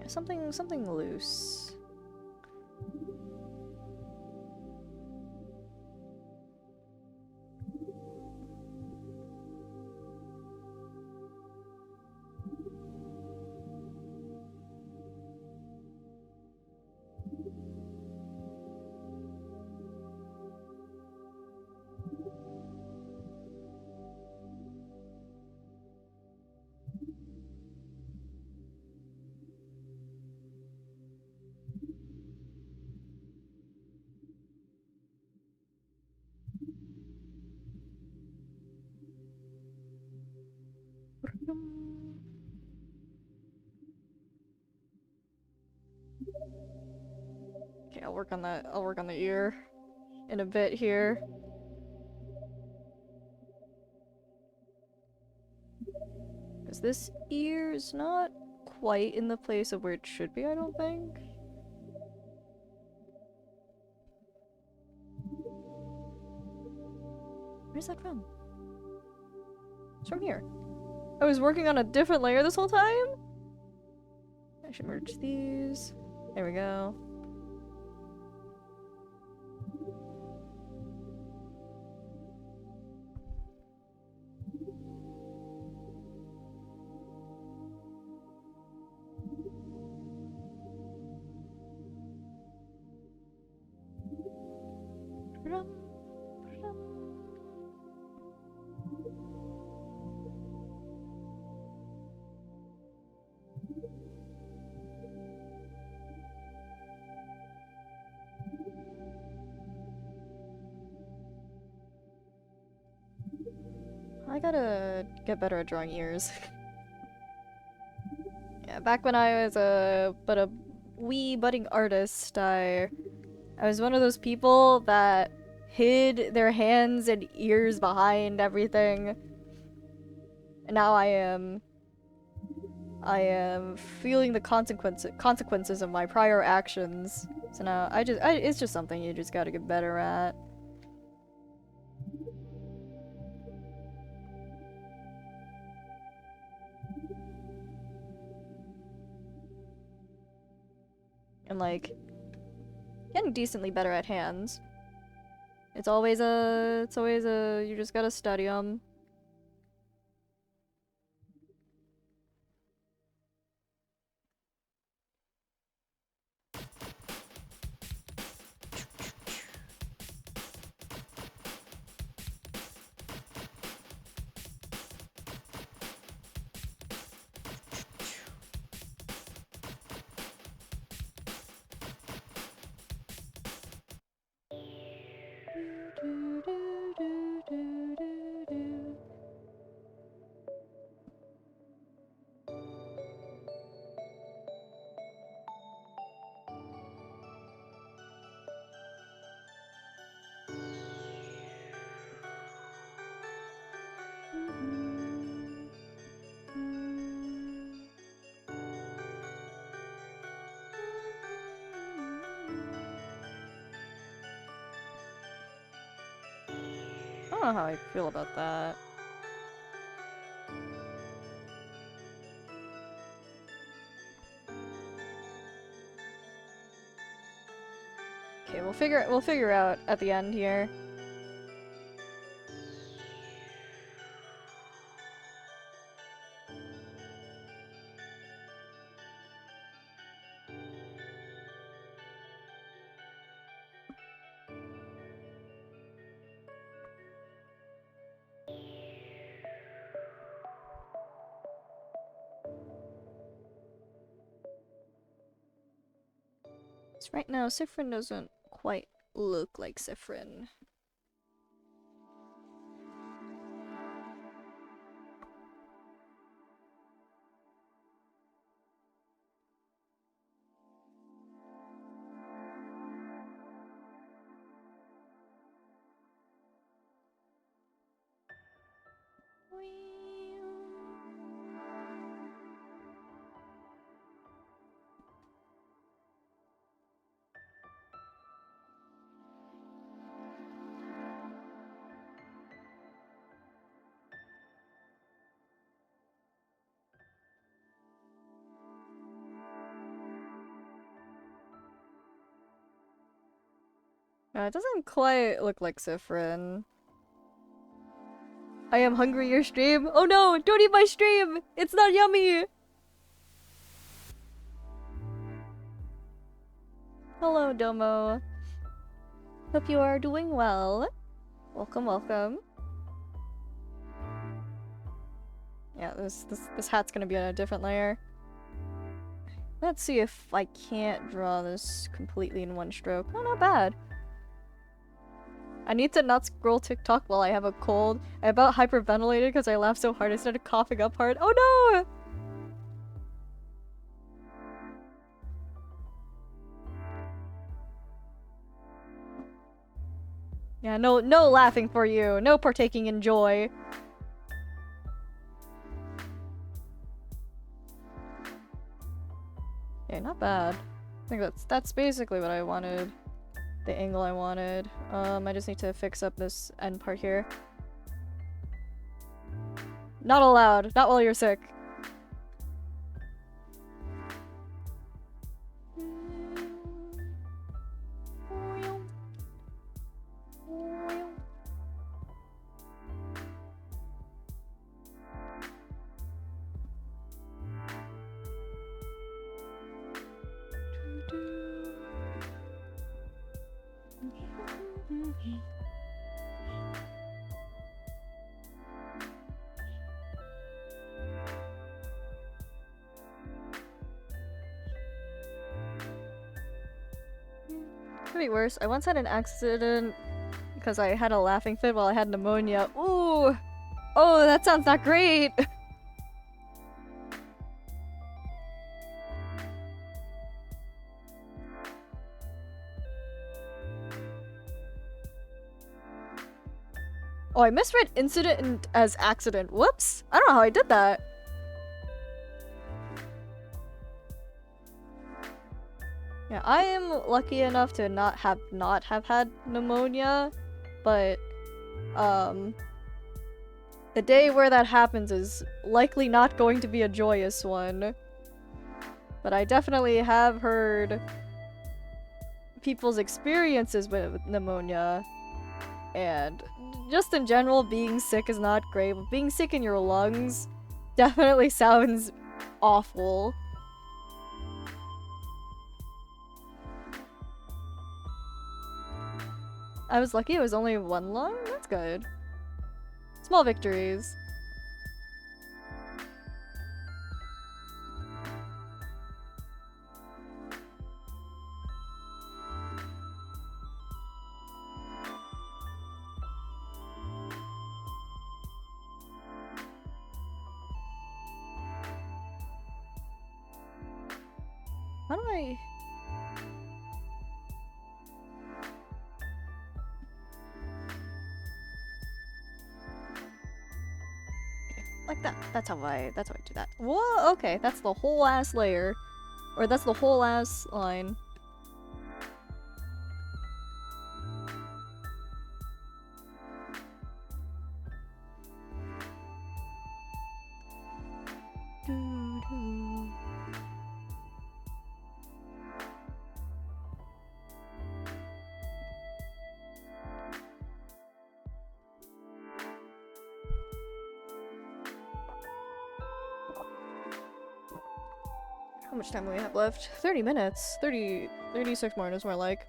Yeah, something loose. Okay, I'll work on that. I'll work on the ear in a bit here. Because this ear is not quite in the place of where it should be, I don't think. Where's that from? It's from here. I was working on a different layer this whole time? I should merge these. There we go. I gotta get better at drawing ears. Yeah, back when I was a wee budding artist, I was one of those people that hid their hands and ears behind everything. And now I am feeling the consequences of my prior actions. So now it's just something you just gotta get better at. And like, Getting decently better at hands. It's always you just gotta study them. I don't know how I feel about that. Okay, we'll figure out at the end here. So right now, Sifrin doesn't quite look like Sifrin. It doesn't quite look like Sifrin. I am hungry, your stream. Oh no, don't eat my stream! It's not yummy! Hello, Domo. Hope you are doing well. Welcome, welcome. Yeah, this hat's gonna be on a different layer. Let's see if I can't draw this completely in one stroke. Oh, not bad. I need to not scroll TikTok while I have a cold. I about hyperventilated because I laughed so hard I started coughing up hard. Oh no! Yeah, no laughing for you. No partaking in joy. Yeah, not bad. I think that's basically what I wanted. The angle I wanted. I just need to fix up this end part here. Not allowed. Not while you're sick. Could be worse. I once had an accident because I had a laughing fit while I had pneumonia. Ooh! Oh, that sounds not great! Oh, I misread incident as accident. Whoops! I don't know how I did that. Yeah, I am lucky enough to not have had pneumonia, but the day where that happens is likely not going to be a joyous one. But I definitely have heard people's experiences with pneumonia, and just in general, being sick is not great, but being sick in your lungs definitely sounds awful. I was lucky it was only one lung? That's good. Small victories. How do I... Like that. That's how I do that. Whoa, okay, that's the whole ass layer. Or that's the whole ass line. How much time do we have left? 30 minutes. 36 more is more like.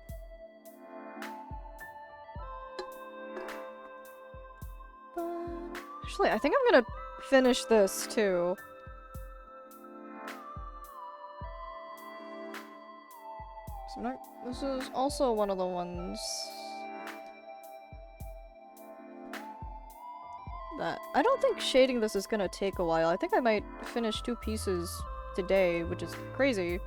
Actually, I think I'm gonna finish this too. So this is also one of the ones that I don't think shading this is gonna take a while. I think I might finish 2 pieces today, which is crazy.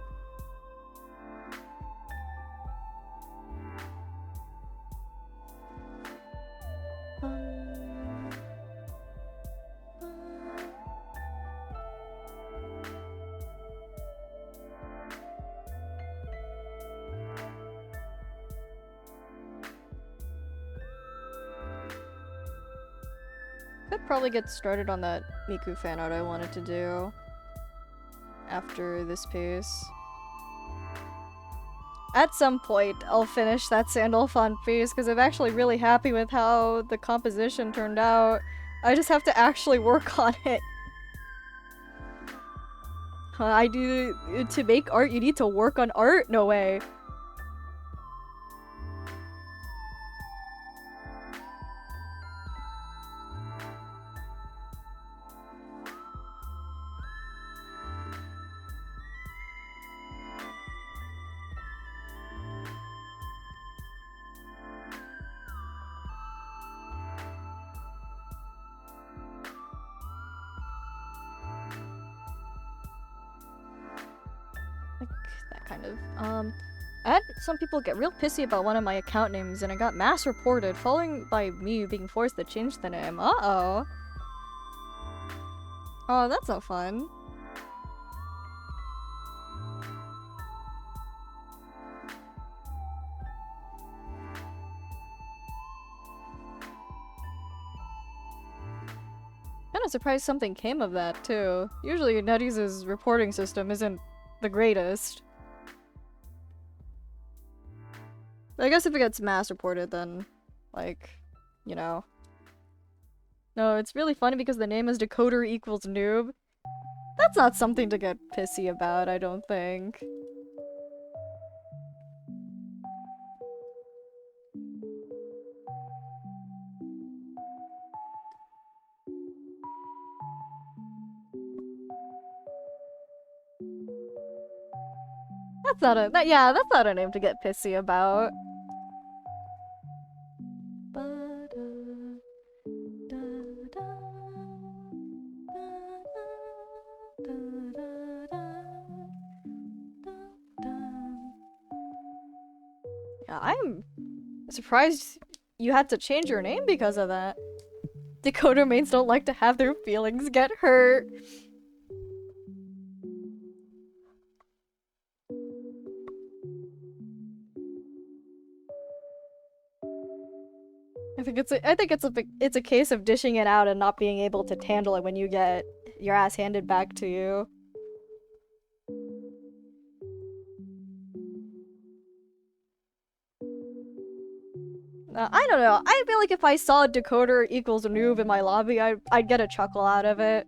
Could probably get started on that Miku fan art I wanted to do after this piece. At some point, I'll finish that Sandalphon piece because I'm actually really happy with how the composition turned out. I just have to actually work on it. To make art, you need to work on art? No way. I had some people get real pissy about one of my account names and it got mass reported, following by me being forced to change the name. Uh-oh. Oh, that's not fun. Kinda surprised something came of that, too. Usually NetEase's reporting system isn't the greatest. I guess if it gets mass reported, then, like, you know. No, it's really funny because the name is decoder equals noob. That's not something to get pissy about, I don't think. That's not a name to get pissy about. Yeah, I'm surprised you had to change your name because of that. Decoder mains don't like to have their feelings get hurt. I think it's a case of dishing it out and not being able to handle it when you get your ass handed back to you. I don't know. I feel like if I saw decoder equals noob in my lobby, I'd get a chuckle out of it.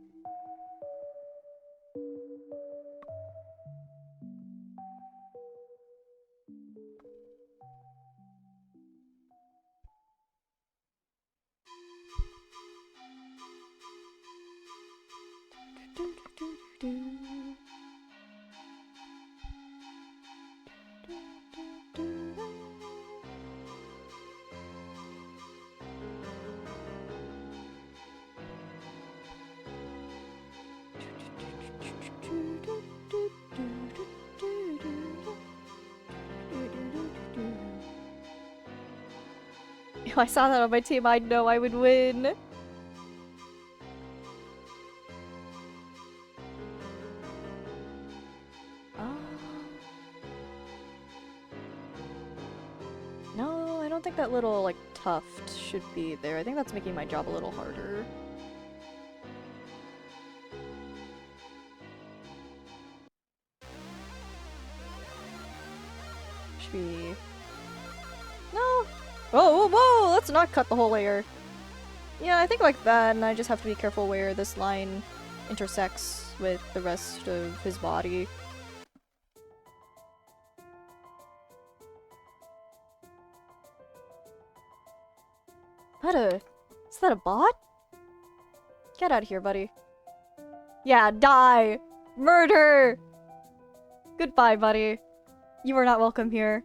If I saw that on my team, I'd know I would win. No, I don't think that little, like, tuft should be there. I think that's making my job a little harder. Should be... No! Whoa, whoa, whoa! Let's not cut the whole layer. Yeah, I think like that, and I just have to be careful where this line intersects with the rest of his body. Is that a bot? Get out of here, buddy. Yeah, die! Murder! Goodbye, buddy. You are not welcome here.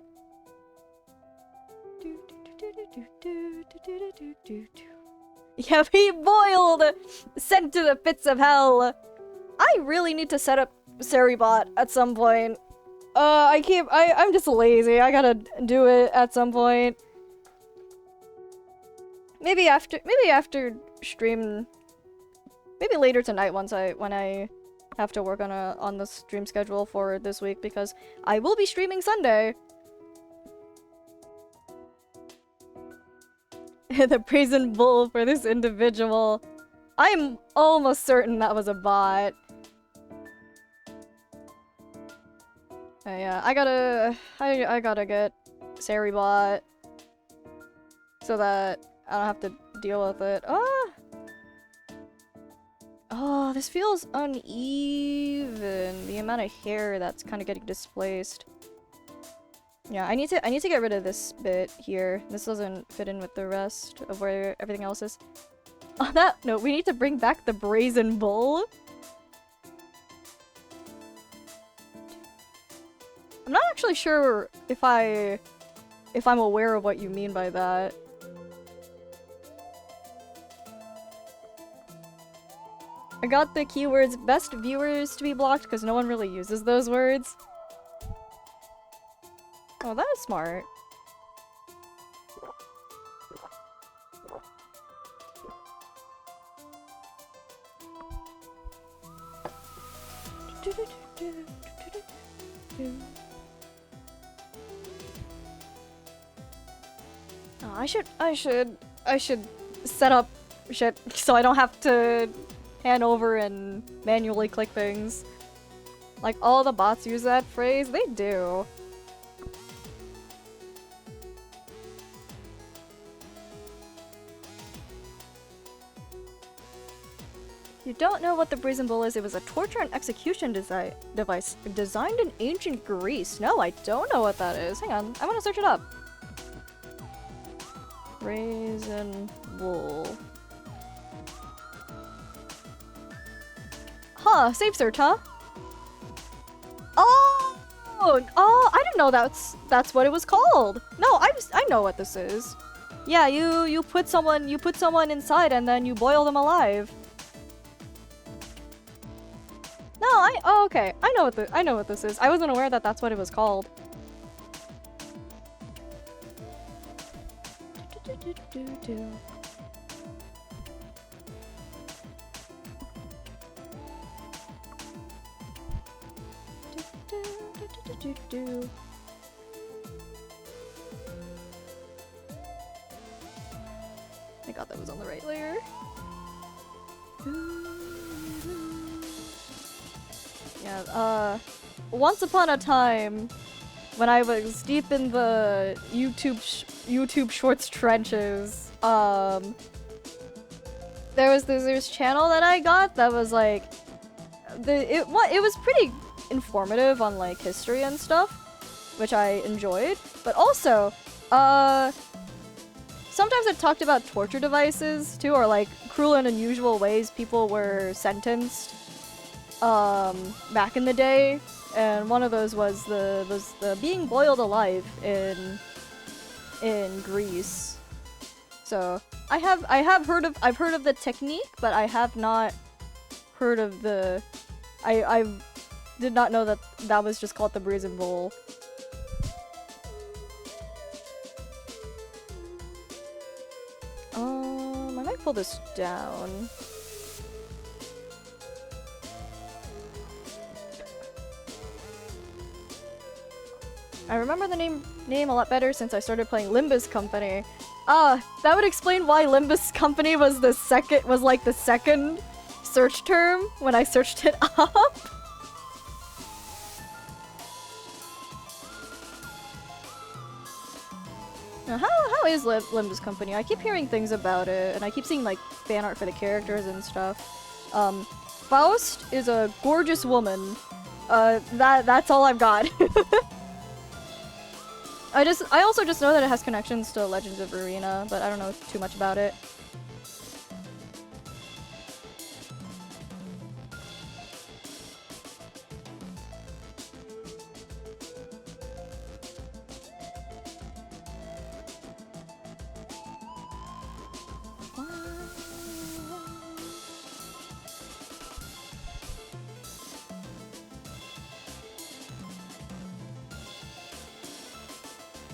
Yeah, be boiled! Sent to the pits of hell! I really need to set up Seribot at some point. I'm just lazy. I gotta do it at some point. Maybe after stream, maybe later tonight when I have to work on the stream schedule for this week, because I will be streaming Sunday. The brazen bull for this individual. I'm almost certain that was a bot. Yeah, I gotta get Seribot so that I don't have to deal with it. Oh, this feels uneven. The amount of hair that's kind of getting displaced. Yeah, I need to get rid of this bit here. This doesn't fit in with the rest of where everything else is. On that note, we need to bring back the brazen bull. I'm not actually sure if I'm aware of what you mean by that. I got the keywords best viewers to be blocked because no one really uses those words. Oh, that is smart. Oh, I should set up shit so I don't have to hand over and manually click things. Like, all the bots use that phrase? They do. You don't know what the brazen bull is? It was a torture and execution device designed in ancient Greece. No, I don't know what that is. Hang on, I want to search it up. Brazen bull. Huh, safe search, huh? Oh, I didn't know that's what it was called. No, I know what this is. Yeah, you put someone inside and then you boil them alive. No, oh, okay. I know what this is. I wasn't aware that that's what it was called. I got that was on the right layer. Yeah, once upon a time, when I was deep in the YouTube YouTube Shorts trenches. There was this channel that I got that was like it was pretty informative on like history and stuff, which I enjoyed. But also, sometimes it talked about torture devices too, or like cruel and unusual ways people were sentenced back in the day. And one of those was the being boiled alive in Greece. So I've heard of the technique, but I have not heard of the I did not know that was just called the brazen bowl. I might pull this down. I remember the name a lot better since I started playing Limbus Company. Ah, that would explain why Limbus Company was the second search term when I searched it up. Now, how is Limbus Company? I keep hearing things about it, and I keep seeing like fan art for the characters and stuff. Faust is a gorgeous woman. That's all I've got. I also just know that it has connections to Legends of Arena, but I don't know too much about it.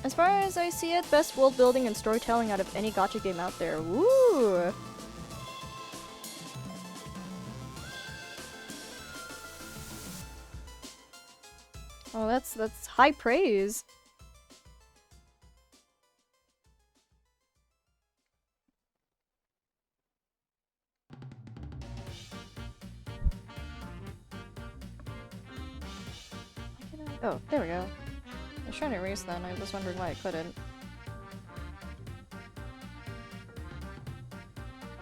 As far as I see it, best world building and storytelling out of any gacha game out there. Woo! Oh, that's high praise. Oh, there we go. I was trying to erase that and I was wondering why I couldn't.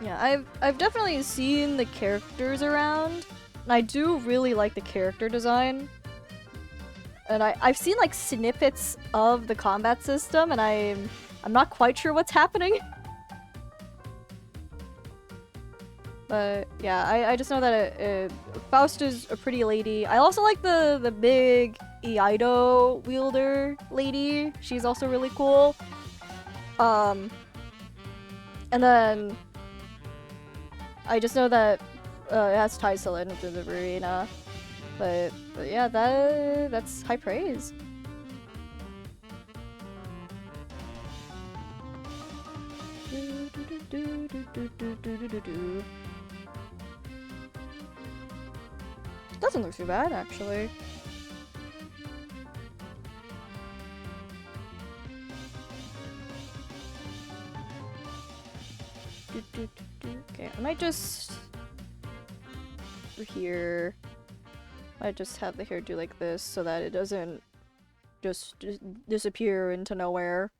Yeah, I've definitely seen the characters around, and I do really like the character design. And I've seen like snippets of the combat system, and I'm not quite sure what's happening. But yeah, I just know that Faust is a pretty lady. I also like the big Iaido wielder lady. She's also really cool. And then I just know that it has ties to Legends of Arena. But yeah, that's high praise. Doesn't look too bad, actually. Okay, I might just over here. I just have the hair do like this so that it doesn't just disappear into nowhere.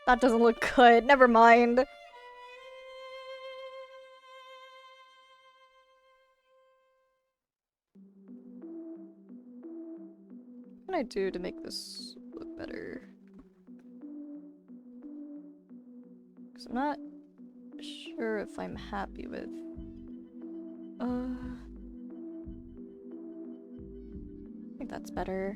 That doesn't look good. Never mind. What can I do to make this look better? Because I'm not sure if I'm happy with... I think that's better.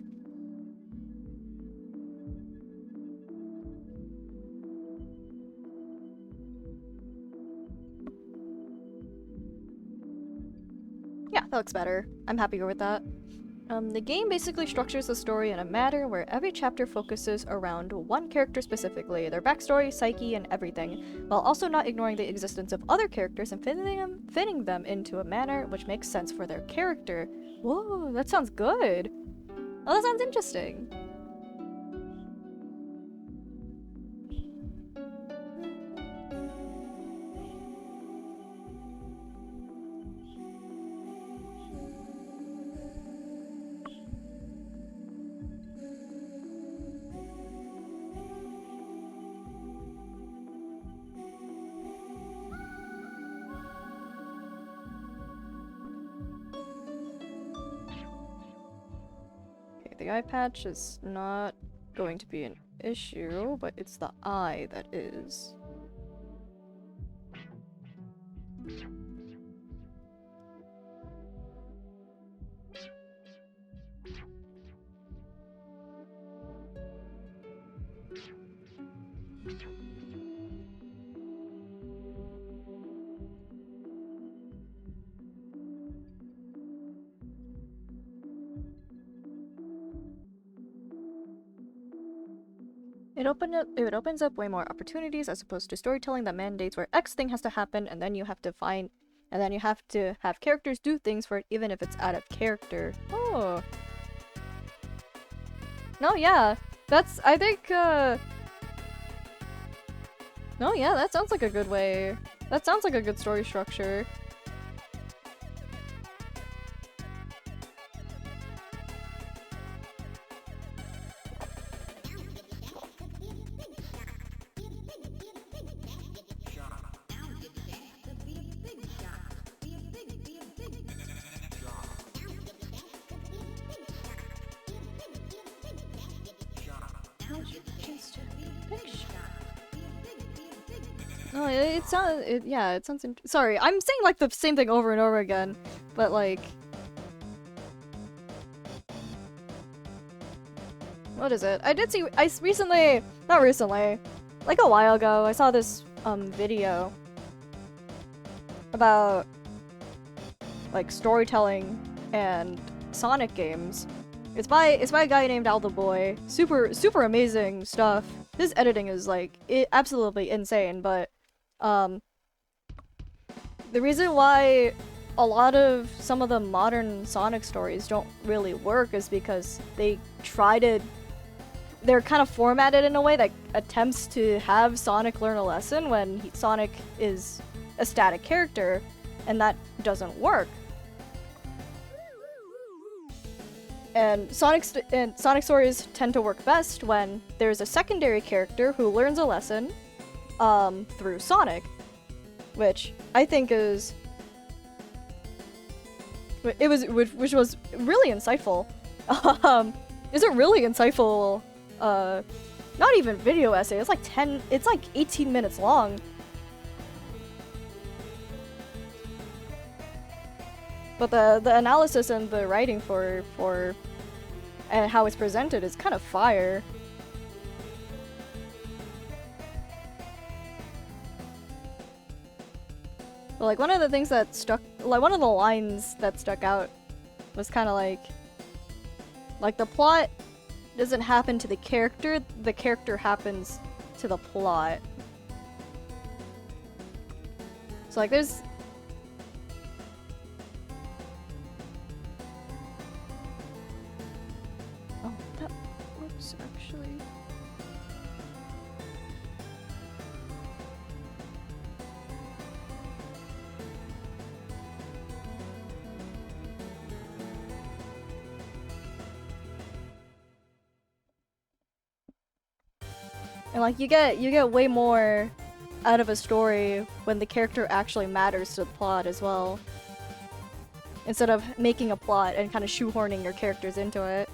Yeah, that looks better. I'm happier with that. The game basically structures the story in a manner where every chapter focuses around one character specifically, their backstory, psyche, and everything, while also not ignoring the existence of other characters and fitting them into a manner which makes sense for their character Whoa, that sounds good. Oh, that sounds interesting. The eye patch is not going to be an issue, but it's the eye that is. It opens up way more opportunities as opposed to storytelling that mandates where X thing has to happen and then you have to have characters do things for it even if it's out of character. Oh. No, yeah. I think, no, yeah, that sounds like a good way. That sounds like a good story structure. No, yeah, it sounds sorry, I'm saying like the same thing over and over again, but like... What is it? Not recently, like a while ago, I saw this, video about, like, storytelling and Sonic games. It's by a guy named Boy. Super amazing stuff. His editing is, like, absolutely insane, but, the reason why a lot of some of the modern Sonic stories don't really work is because they're kind of formatted in a way that attempts to have Sonic learn a lesson when Sonic is a static character, and that doesn't work. And Sonic stories tend to work best when there's a secondary character who learns a lesson through Sonic, which I think which was really insightful. It's a really insightful, not even video essay. It's like 18 minutes long. But the analysis and the writing for and how it's presented is kind of fire. But like one of the lines that stuck out was kind of like the plot doesn't happen to the character happens to the plot. So like there's that works actually. And like you get way more out of a story when the character actually matters to the plot as well. Instead of making a plot and kind of shoehorning your characters into it.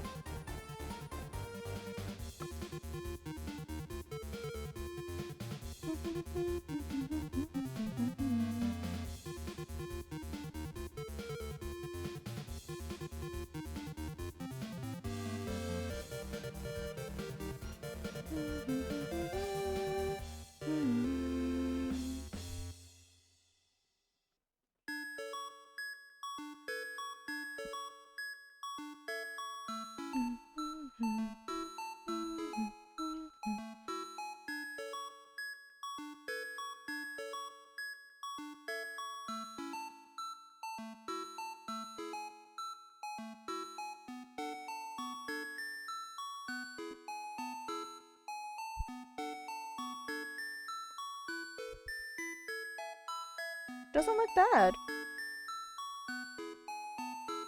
doesn't look bad.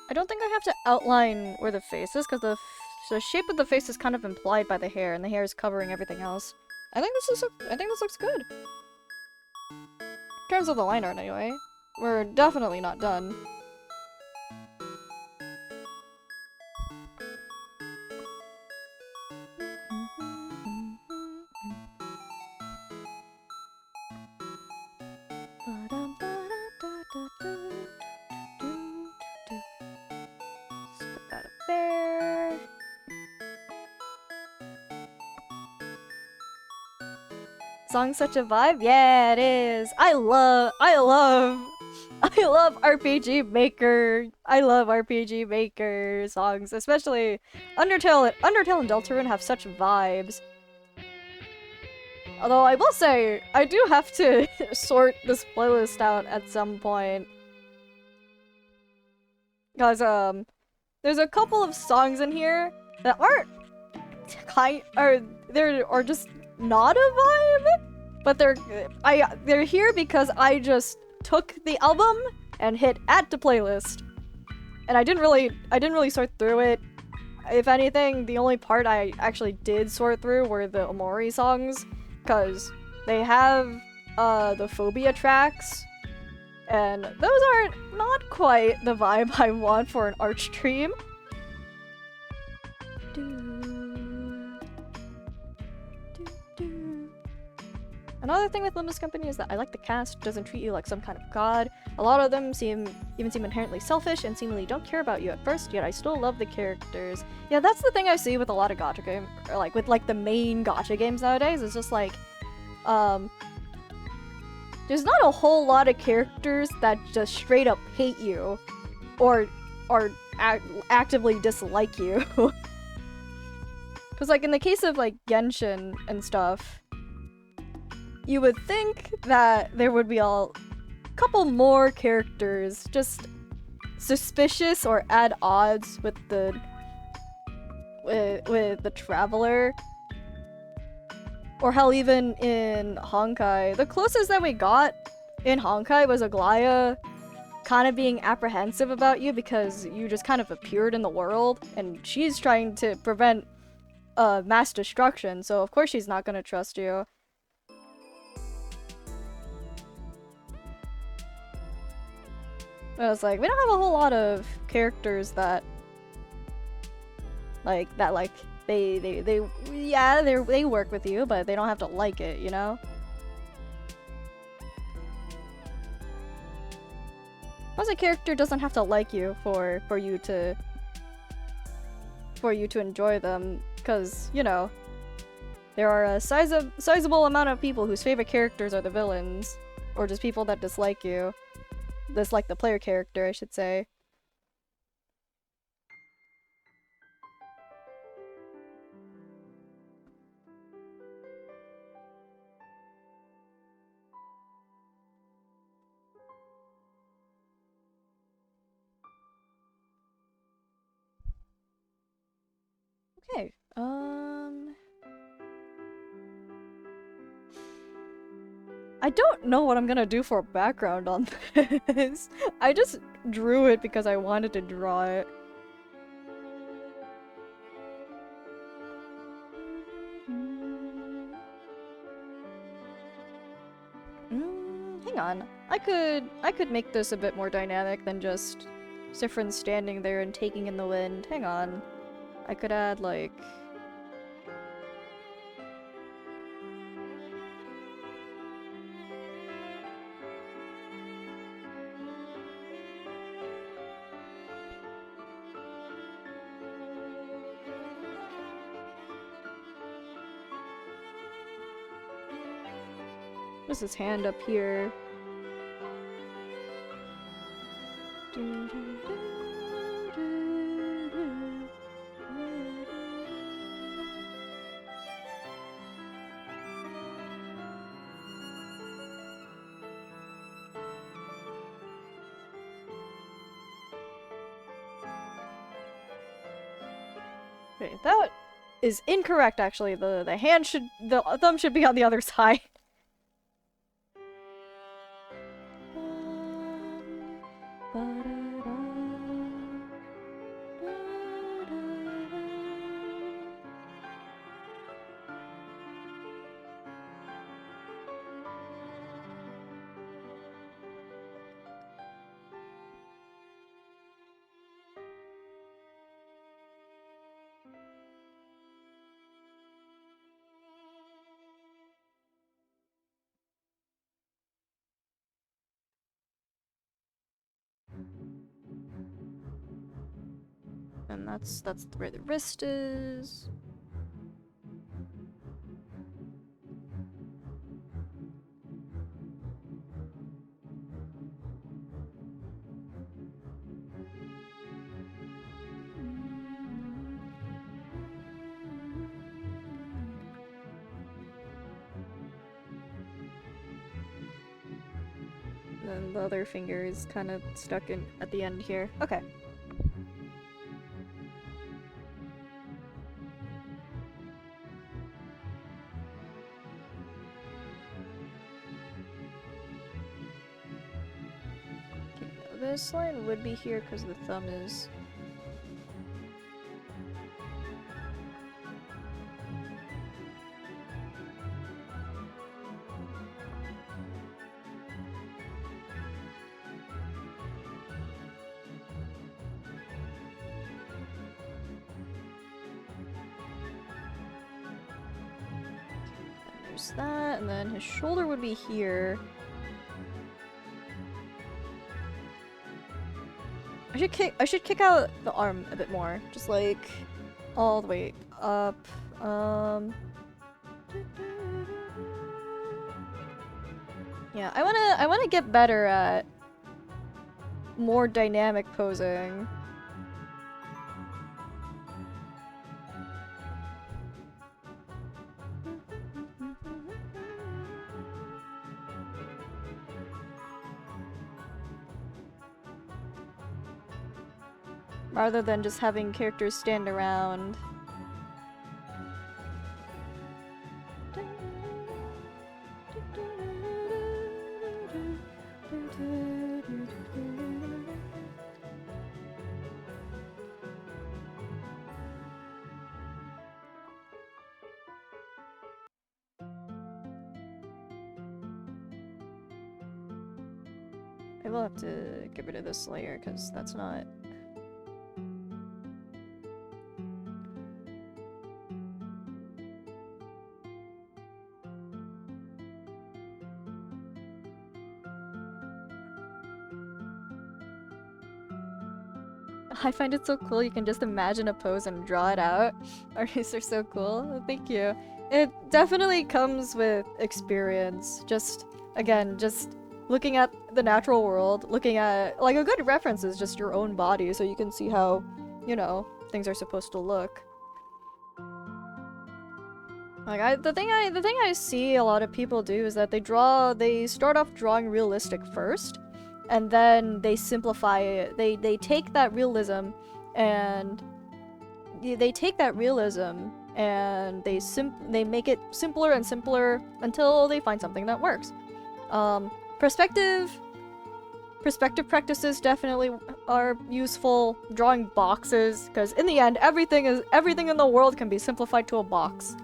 I don't think I have to outline where the face is, because the shape of the face is kind of implied by the hair, and the hair is covering everything else. I think this looks good. In terms of the line art, anyway. We're definitely not done. There. Song's such a vibe? Yeah, it is. I love RPG Maker. I love RPG Maker songs, especially Undertale and Deltarune have such vibes. Although I will say, I do have to sort this playlist out at some point. Because, there's a couple of songs in here that aren't they're just not a vibe, but they're here because I just took the album and hit add to playlist. And I didn't really sort through it. If anything, the only part I actually did sort through were the Omori songs, because they have the Phobia tracks, and those are not quite the vibe I want for an art stream. Another thing with Limbus Company is that I like the cast doesn't treat you like some kind of god. A lot of them seem inherently selfish and seemingly don't care about you at first, yet I still love the characters. Yeah, that's the thing I see with a lot of gacha games, or like with like the main gacha games nowadays. It's just like, there's not a whole lot of characters that just straight up hate you, or actively dislike you. Because like in the case of like Genshin and stuff, you would think that there would be a couple more characters just suspicious or at odds with the Traveler. Or hell, even in Honkai. The closest that we got in Honkai was Aglaya kind of being apprehensive about you because you just kind of appeared in the world, and she's trying to prevent mass destruction, so of course she's not gonna trust you. But it's like, we don't have a whole lot of characters that they work with you, but they don't have to like it, you know? Plus, a character doesn't have to like you for you to enjoy them, because, you know, there are a sizable amount of people whose favorite characters are the villains, or just people that dislike you. Dislike the player character, I should say. Okay, I don't know what I'm gonna do for a background on this. I just drew it because I wanted to draw it. Hang on. I could make this a bit more dynamic than just Siffrin standing there and taking in the wind. Hang on. I could add, like... What's his hand up here? Okay, that is incorrect, actually. The thumb should be on the other side. And that's where the wrist is. And then the other finger is kind of stuck in at the end here. Okay. This line would be here because the thumb is... And there's that, and then his shoulder would be here. I should kick out the arm a bit more. Just like all the way up. Yeah, I wanna get better at more dynamic posing. Rather than just having characters stand around. I will have to get rid of this layer because that's not... I find it so cool you can just imagine a pose and draw it out. Artists are so cool. Thank you. It definitely comes with experience. Just, again, just looking at the natural world, looking at, like, a good reference is just your own body so you can see how, you know, things are supposed to look. Like, the thing I see a lot of people do is that they start off drawing realistic first, and then they simplify it. They take that realism and they make it simpler and simpler until they find something that works. Perspective practices definitely are useful. Drawing boxes, because in the end, everything in the world can be simplified to a box.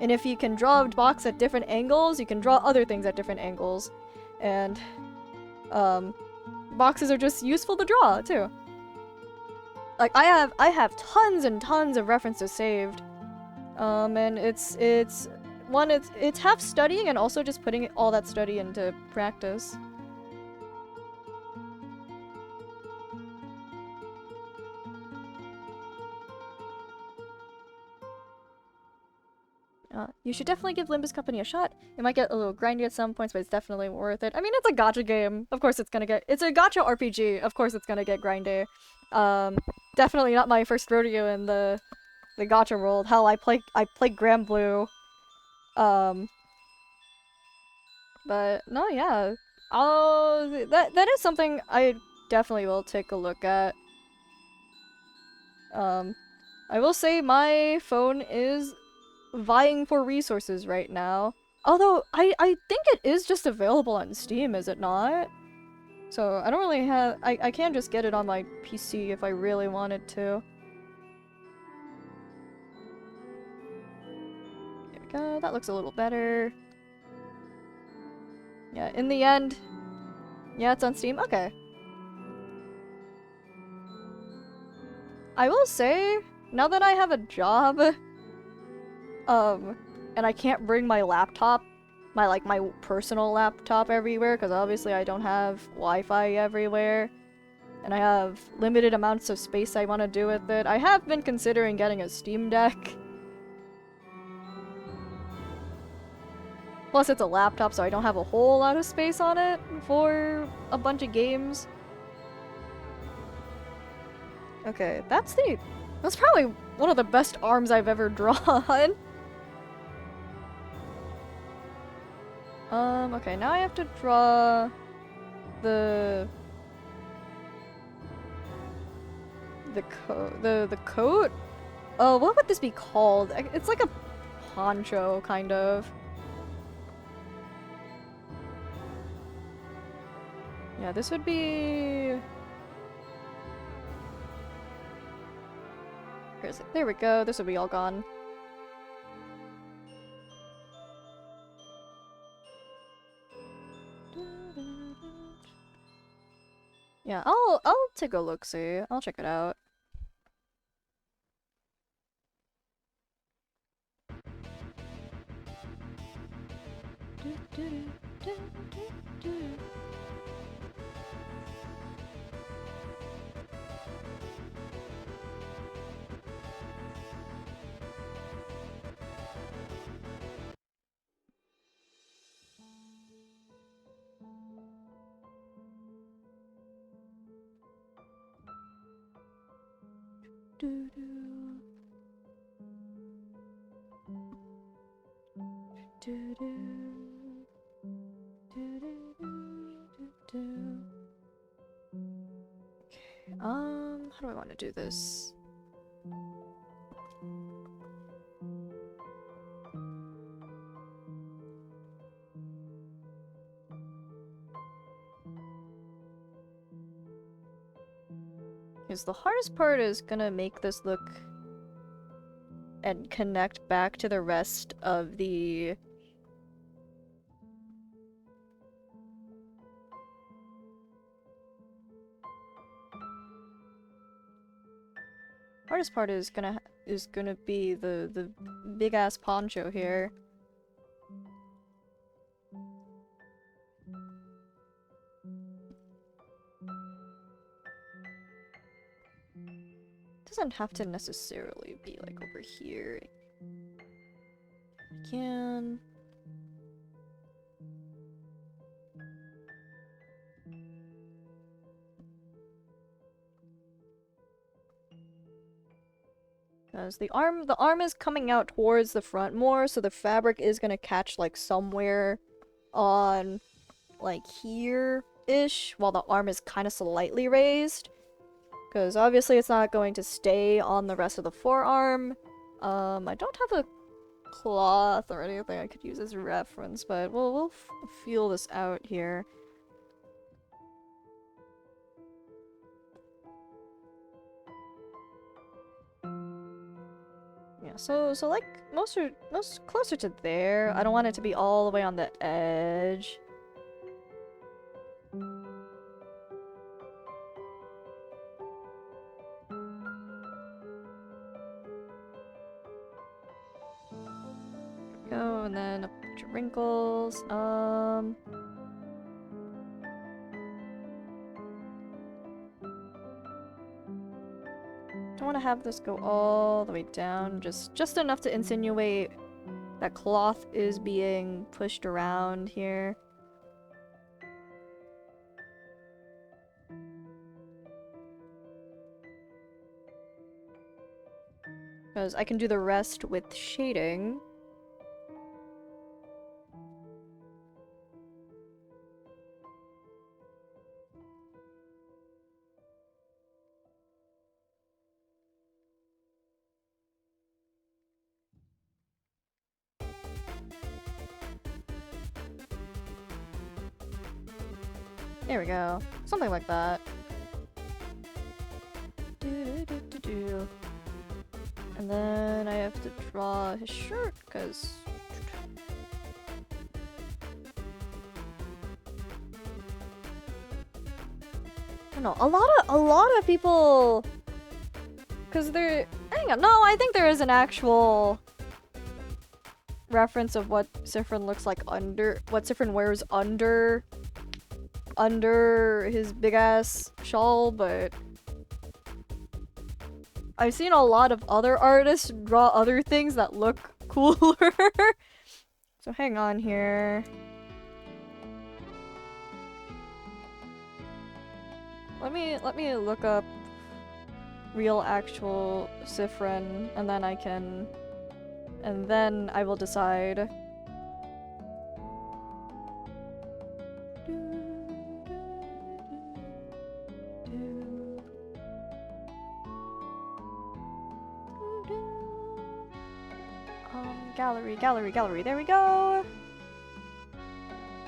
And if you can draw a box at different angles, you can draw other things at different angles. And boxes are just useful to draw too. Like I have tons and tons of references saved. And it's half studying and also just putting all that study into practice. You should definitely give Limbus Company a shot. It might get a little grindy at some points, but it's definitely worth it. I mean, it's a gacha game. Of course it's a gacha RPG. Of course it's gonna get grindy. Definitely not my first rodeo in the gacha world. Hell, I play Grand Blue. But no, yeah. That is something I definitely will take a look at. I will say my phone is vying for resources right now. Although, I think it is just available on Steam, is it not? So, I don't really have... I can just get it on my PC if I really wanted to. There we go, that looks a little better. Yeah, in the end... Yeah, it's on Steam? Okay. I will say, now that I have a job... and I can't bring my laptop, my personal laptop everywhere, because obviously I don't have Wi-Fi everywhere. and I have limited amounts of space I want to do with it. I have been considering getting a Steam Deck. Plus it's a laptop, so I don't have a whole lot of space on it for a bunch of games. Okay, that's probably one of the best arms I've ever drawn. Okay, now I have to draw the coat? Oh, what would this be called? It's like a poncho, kind of. Yeah, this would be... Where is it? There we go, this would be all gone. Yeah, I'll take a look-see. I'll check it out. How do I want to do this? Because the hardest part is gonna make this look and connect back to the rest of the hardest part is gonna be the big ass poncho here. Doesn't have to necessarily be like over here. I can. Because the arm is coming out towards the front more, so the fabric is gonna catch like somewhere on like here-ish, while the arm is kind of slightly raised. Because obviously it's not going to stay on the rest of the forearm. I don't have a cloth or anything I could use as a reference, but we'll feel this out here. Yeah, so like most closer to there. I don't want it to be all the way on the edge. Go, and then a bunch of wrinkles. Don't want to have this go all the way down, just enough to insinuate that cloth is being pushed around here. Because I can do the rest with shading. There we go. Something like that. And then I have to draw his shirt, because... I don't know, a lot of people... Because they're... Hang on, no, I think there is an actual reference of what Sifrin looks like under... What Sifrin wears under... under his big ass shawl, but I've seen a lot of other artists draw other things that look cooler. So hang on here. Let me look up real actual Sifrin, and then I will decide. Gallery, there we go!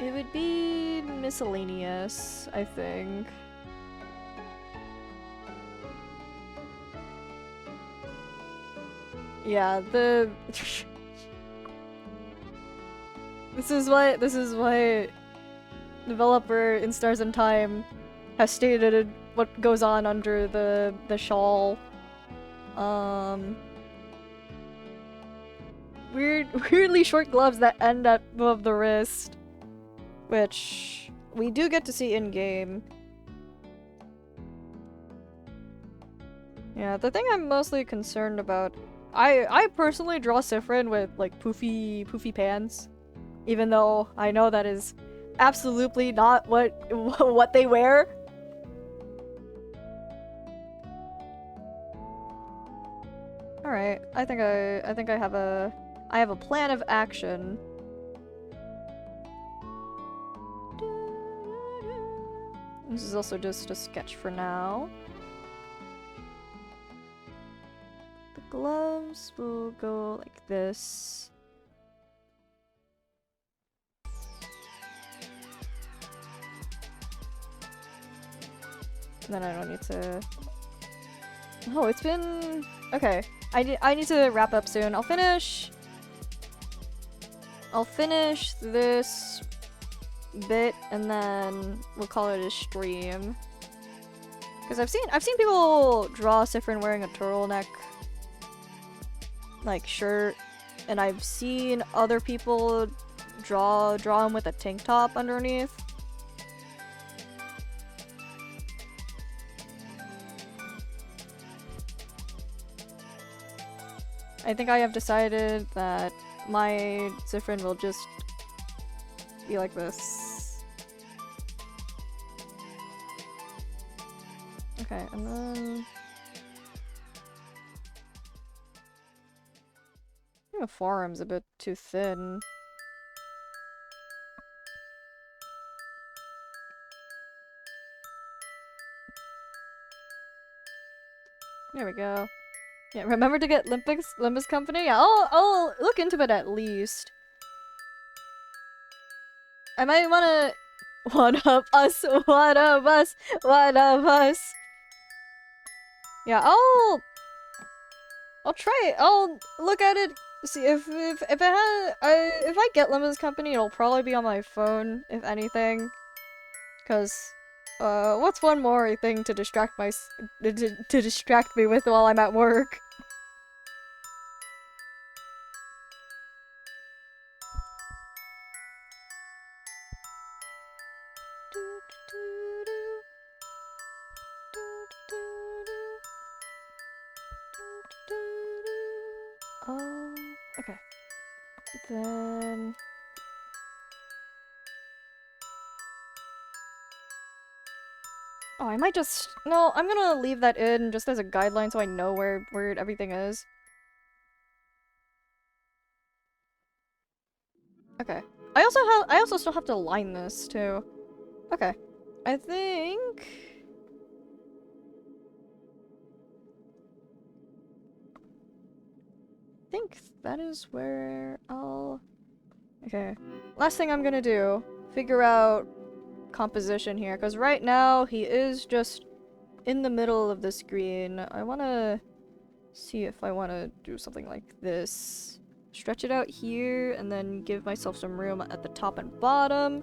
It would be miscellaneous, I think. Yeah, This is what developer in Stars and Time has stated what goes on under the shawl. Weirdly short gloves that end up above the wrist, which we do get to see in game. Yeah, the thing I'm mostly concerned about, I personally draw Sifrin with like poofy pants, even though I know that is absolutely not what they wear. All right, I think I have a plan of action. This is also just a sketch for now. The gloves will go like this. And then I don't need to... Oh, it's been... Okay. I need to wrap up soon. I'll finish this bit and then we'll call it a stream. Because I've seen people draw Sifrin wearing a turtleneck like shirt, and I've seen other people draw him with a tank top underneath. I think I have decided that my Sifrin will just be like this. Okay, and then... I think the forearm's a bit too thin. There we go. Yeah, remember to get Limbus Company? Yeah, I'll look into it at least. I might wanna... One of us, one of us, one of us. Yeah, I'll try it. I'll look at it, see if I get Limbus Company, it'll probably be on my phone, if anything. Cause, what's one more thing to distract to distract me with while I'm at work? Okay. Then... Oh, I might just... No, I'm gonna leave that in just as a guideline so I know where everything is. Okay. I also still have to line this too. Okay. I think that is where I'll... Okay. Last thing I'm gonna do, figure out composition here, because right now he is just in the middle of the screen. I want to see if I want to do something like this. Stretch it out here and then give myself some room at the top and bottom.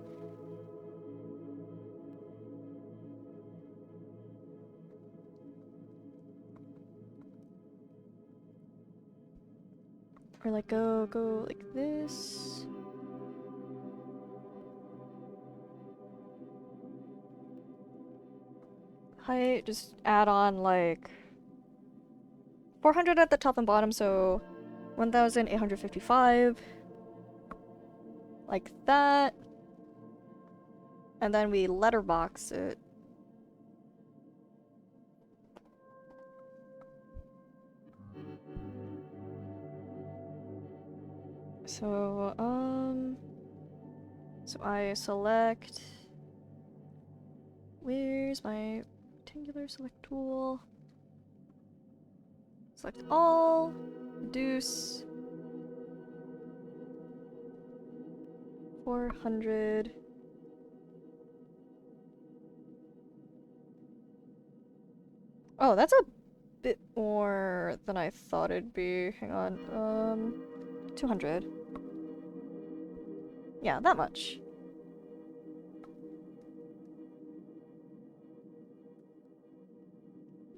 Or like go like this. height, just add on like 400 at the top and bottom, so 1,855. Like that. And then we letterbox it. So, so I select, where's my rectangular select tool? Select all, reduce, 400. Oh, that's a bit more than I thought it'd be. Hang on, 200. Yeah, that much.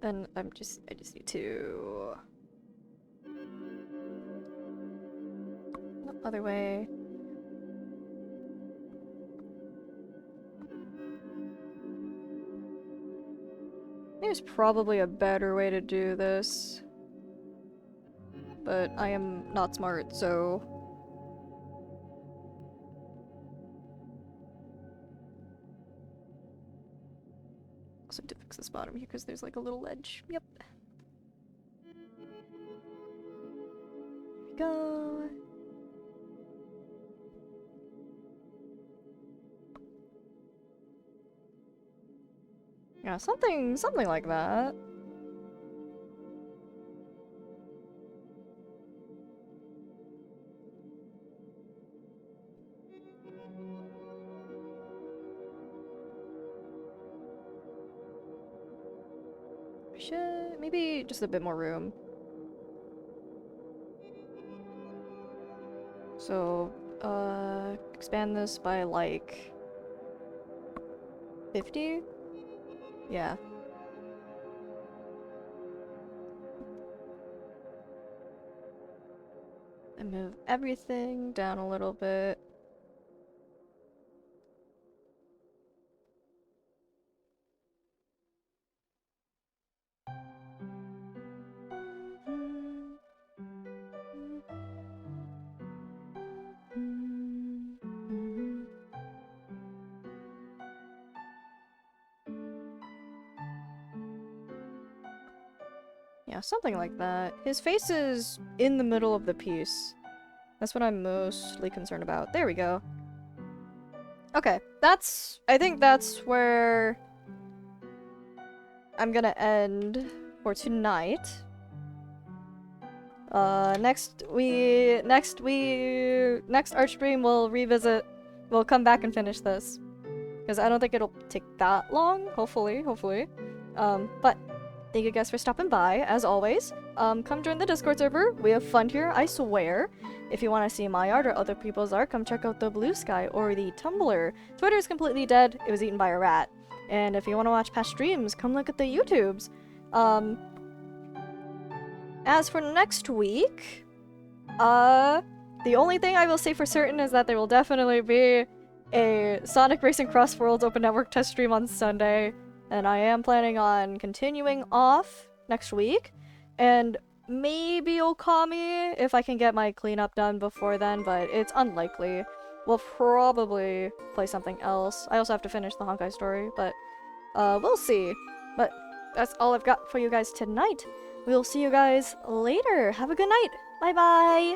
Then I just need to... No, other way. There's probably a better way to do this. But I am not smart, so... Also to fix this bottom here because there's like a little ledge. Yep. There we go. Yeah, something like that. Should maybe just a bit more room. So, expand this by like 50? Yeah. And move everything down a little bit. Yeah, something like that. His face is in the middle of the piece. That's what I'm mostly concerned about. There we go. Okay, I think that's where I'm gonna end for tonight. Next art stream we'll come back and finish this. Because I don't think it'll take that long, hopefully. But thank you guys for stopping by, as always. Come join the Discord server. We have fun here, I swear. If you want to see my art or other people's art, come check out the Blue Sky or the Tumblr. Twitter is completely dead. It was eaten by a rat. And if you want to watch past streams, come look at the YouTubes. As for next week, the only thing I will say for certain is that there will definitely be a Sonic Racing Cross Worlds Open Network test stream on Sunday. And I am planning on continuing off next week. And maybe Okami if I can get my cleanup done before then, but it's unlikely. We'll probably play something else. I also have to finish the Honkai story, but we'll see. But that's all I've got for you guys tonight. We'll see you guys later. Have a good night. Bye bye!